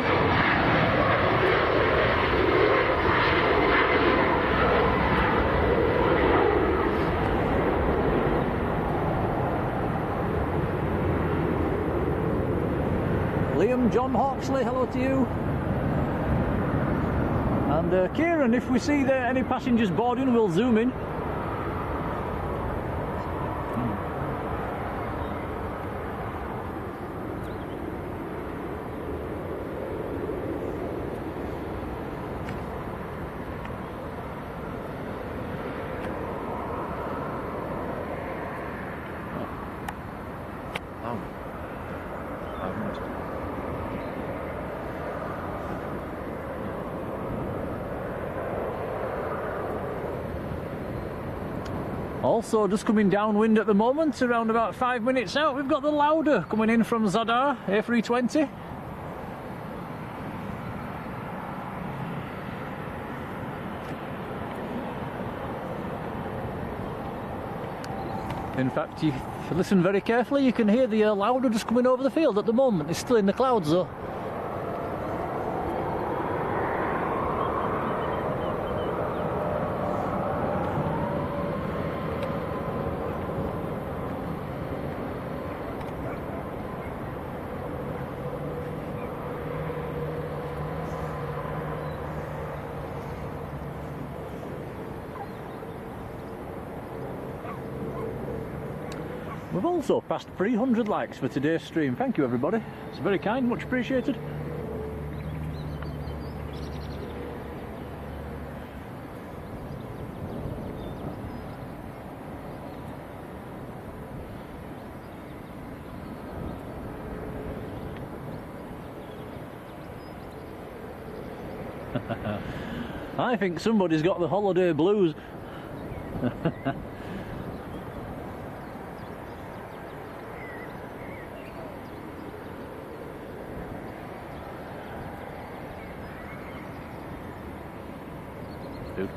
Liam John Hawksley, hello to you. And Kieran, if we see there any passengers boarding, we'll zoom in. Also, just coming downwind at the moment, around about 5 minutes out, we've got the Lauda coming in from Zadar, A320. In fact, if you listen very carefully, you can hear the Lauda just coming over the field at the moment. It's still in the clouds though. We've also passed 300 likes for today's stream. Thank you everybody. It's very kind, much appreciated. I think somebody's got the holiday blues. Dude.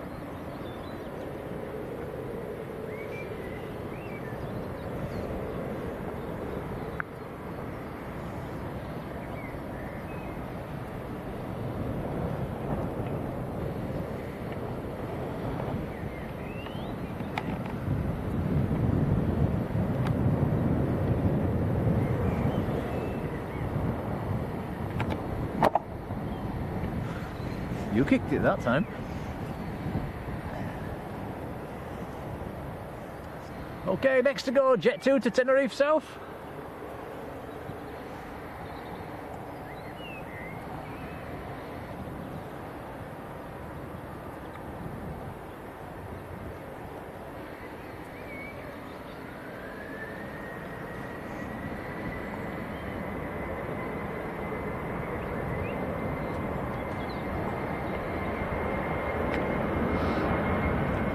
You kicked it that time. Okay, next to go, Jet 2 to Tenerife South.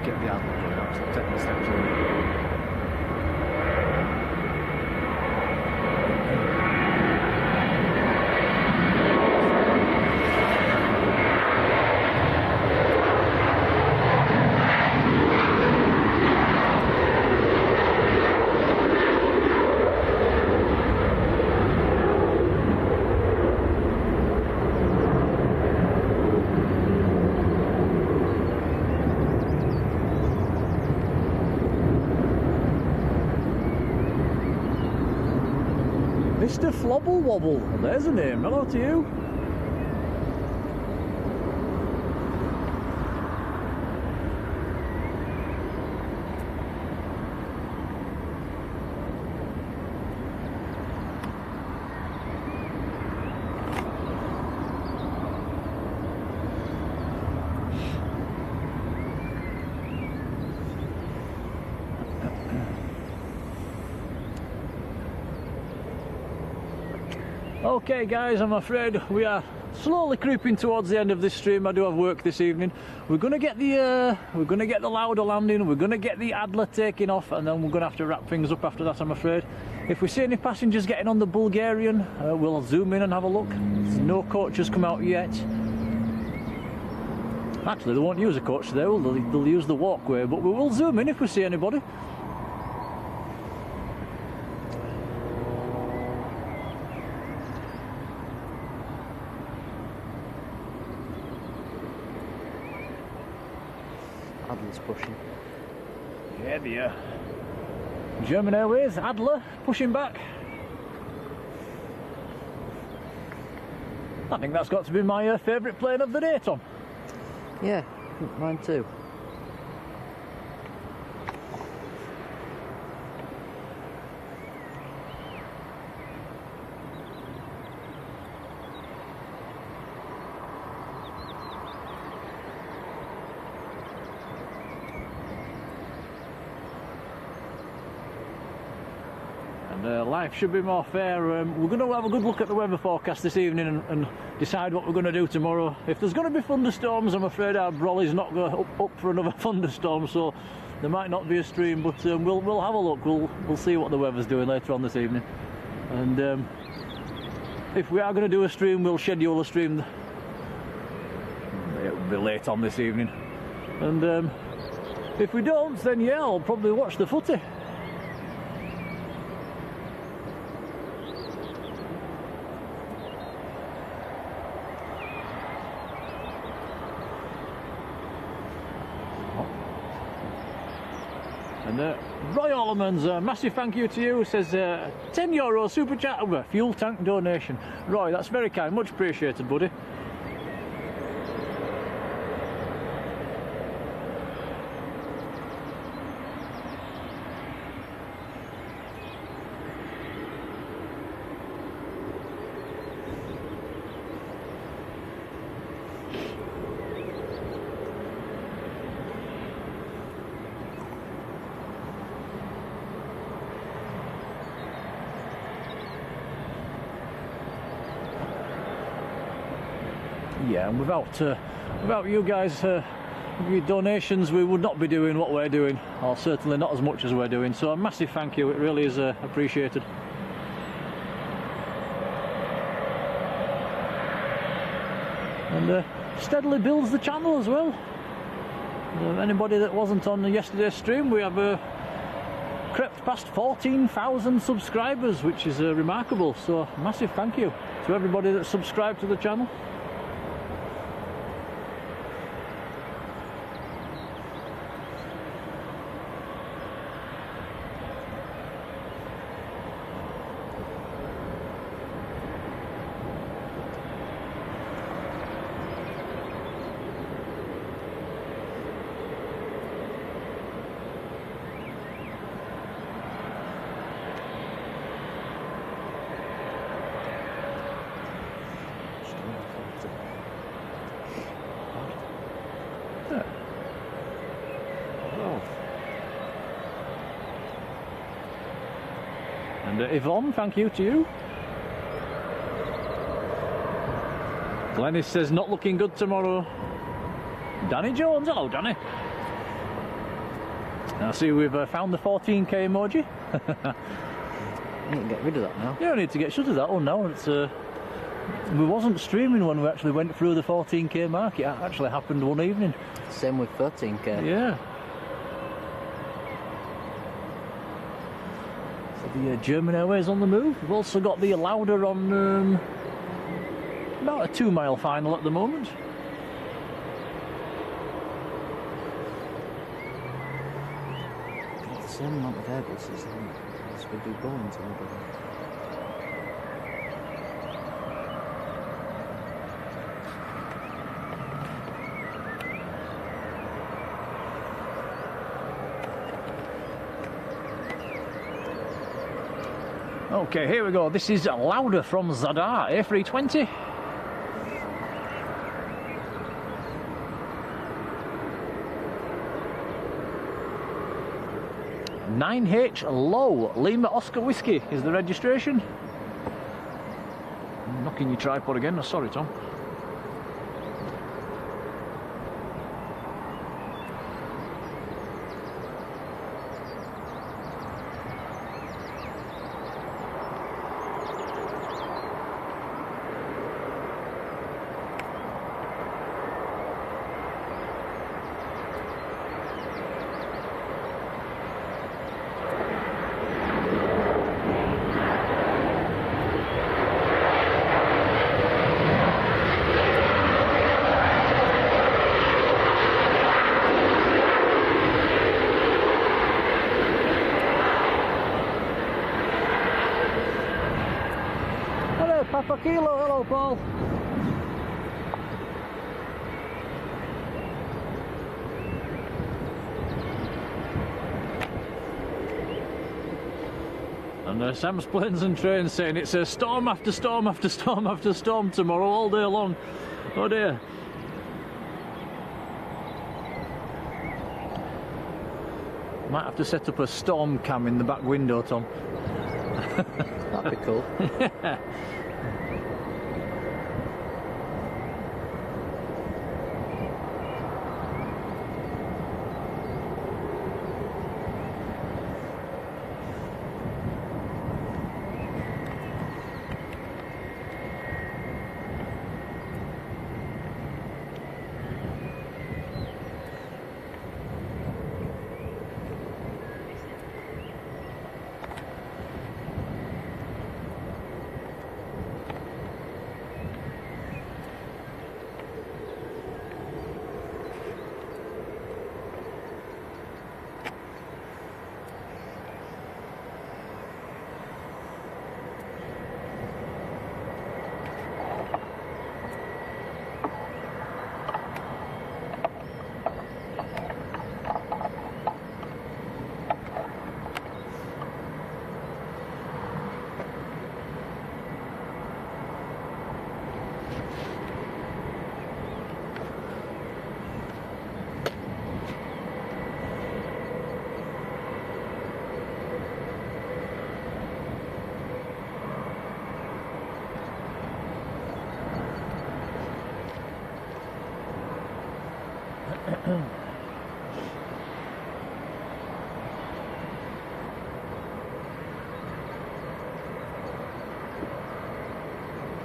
Get the Adler going up to 10 steps away. Mr. Flobble Wobble, there's a name, hello to you. Okay guys, I'm afraid we are slowly creeping towards the end of this stream. I do have work this evening. We're gonna get the Lauda landing, we're gonna get the Adler taking off, and then we're gonna have to wrap things up after that, I'm afraid. If we see any passengers getting on the Bulgarian, we'll zoom in and have a look. There's no coaches come out yet. Actually, they won't use a coach today, they'll use the walkway, but we will zoom in if we see anybody. Adler's pushing. Yeah, the German Airways, Adler, pushing back. I think that's got to be my favourite plane of the day, Tom. Yeah, mine too. Life should be more fair. We're going to have a good look at the weather forecast this evening and decide what we're going to do tomorrow. If there's going to be thunderstorms, I'm afraid our brolly's not going up for another thunderstorm, so there might not be a stream. But we'll have a look. We'll see what the weather's doing later on this evening. And if we are going to do a stream, we'll schedule a stream. It'll be late on this evening. And if we don't, then yeah, I'll probably watch the footy. And Roy Orlemans, a massive thank you to you, says €10 super chat over fuel tank donation. Roy, that's very kind, much appreciated, buddy. Yeah, and without you guys, your donations, we would not be doing what we're doing, or certainly not as much as we're doing. So a massive thank you, it really is appreciated. And steadily builds the channel as well. Anybody that wasn't on yesterday's stream, we have crept past 14,000 subscribers, which is remarkable. So massive thank you to everybody that subscribed to the channel. And Yvonne, thank you to you. Glennis says not looking good tomorrow. Danny Jones, hello Danny. I see we've found the 14k emoji. I need to get rid of that now. Yeah, I need to get shut of that one now. It's we wasn't streaming when we actually went through the 14k mark. It actually happened one evening. Same with 13k. Yeah. The German Airways on the move. We've also got the Lauda on about a 2-mile final at the moment. Got the same amount of Airbuses as we do Boeing's on the Okay, here we go. This is Lauda from Zadar, A320. "9H Low, Lima Oscar Whiskey" is the registration. I'm knocking your tripod again. Oh, sorry, Tom. Half a kilo, hello Paul. And Sam's Planes and Trains saying it's a storm after storm after storm after storm tomorrow all day long. Oh dear. Might have to set up a storm cam in the back window, Tom. That'd be cool. Yeah.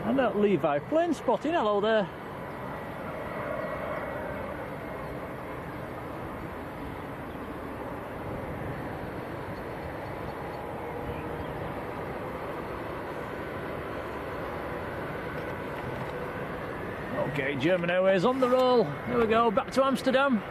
And that Levi plane spotting, hello there. Okay, German Airways on the roll. Here we go, back to Amsterdam.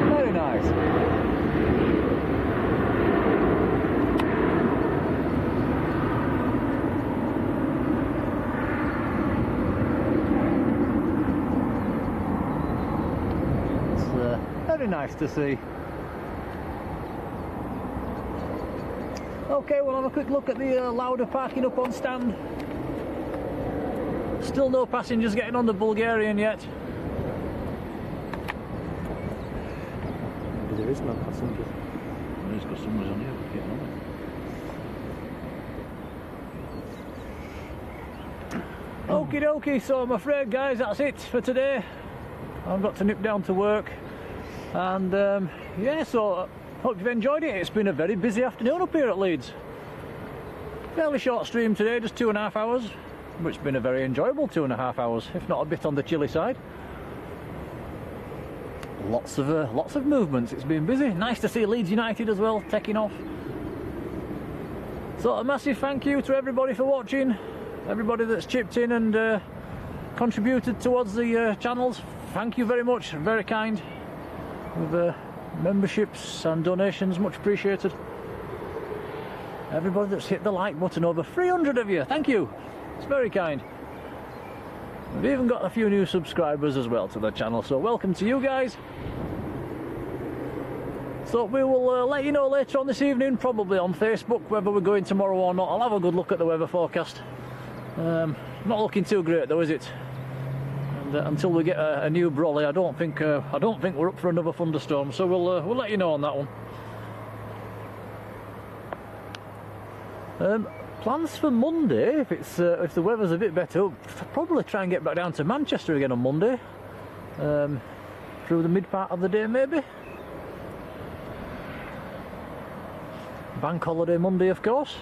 Very nice. It's very nice to see. Okay, we'll have a quick look at the Lauda parking up on stand. Still no passengers getting on the Bulgarian yet. There is no passengers. There's customers on here getting on it. Okie dokie, so I'm afraid guys that's it for today. I've got to nip down to work. And yeah, so hope you've enjoyed it. It's been a very busy afternoon up here at Leeds. Fairly short stream today, just 2.5 hours. Which has been a very enjoyable 2.5 hours, if not a bit on the chilly side. Lots of movements. It's been busy. Nice to see Leeds United as well taking off. So a massive thank you to everybody for watching, everybody that's chipped in and contributed towards the channels. Thank you very much, very kind. With memberships and donations, much appreciated. Everybody that's hit the like button, over 300 of you. Thank you. It's very kind. We've even got a few new subscribers as well to the channel, so welcome to you guys. So we will let you know later on this evening, probably on Facebook, whether we're going tomorrow or not. I'll have a good look at the weather forecast. Not looking too great though, is it? And until we get a new brolly, I don't think we're up for another thunderstorm. So we'll let you know on that one. Plans for Monday, if the weather's a bit better, I'll probably try and get back down to Manchester again on Monday. Through the mid part of the day maybe. Bank holiday Monday, of course.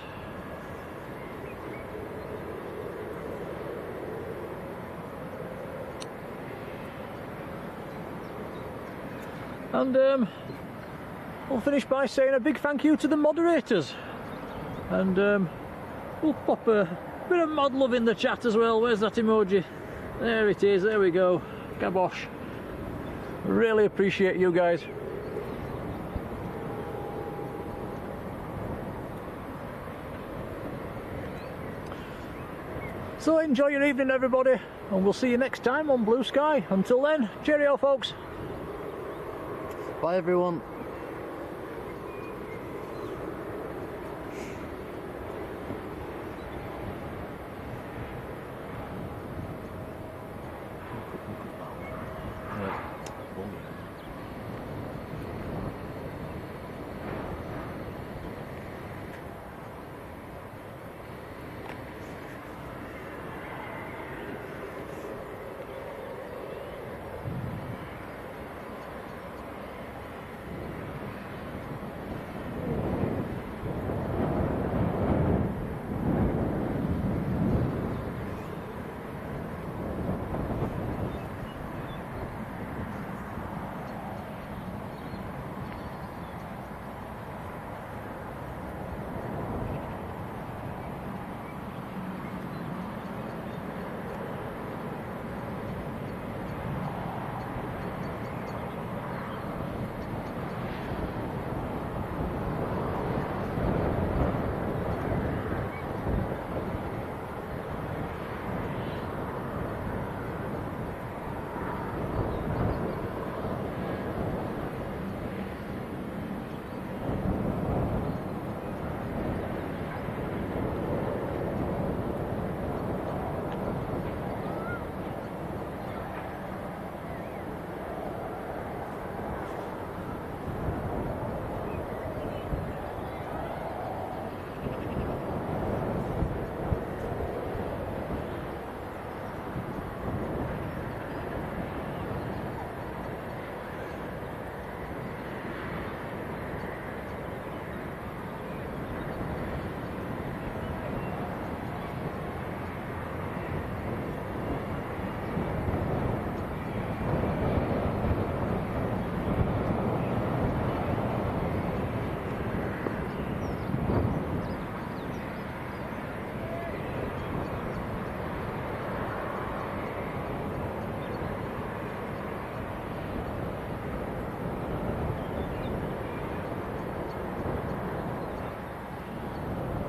And we'll finish by saying a big thank you to the moderators. And we'll pop a bit of mod love in the chat as well. Where's that emoji? There it is, there we go. Gabosh. Really appreciate you guys. So enjoy your evening, everybody, and we'll see you next time on Blue Sky. Until then, cheerio folks. Bye everyone.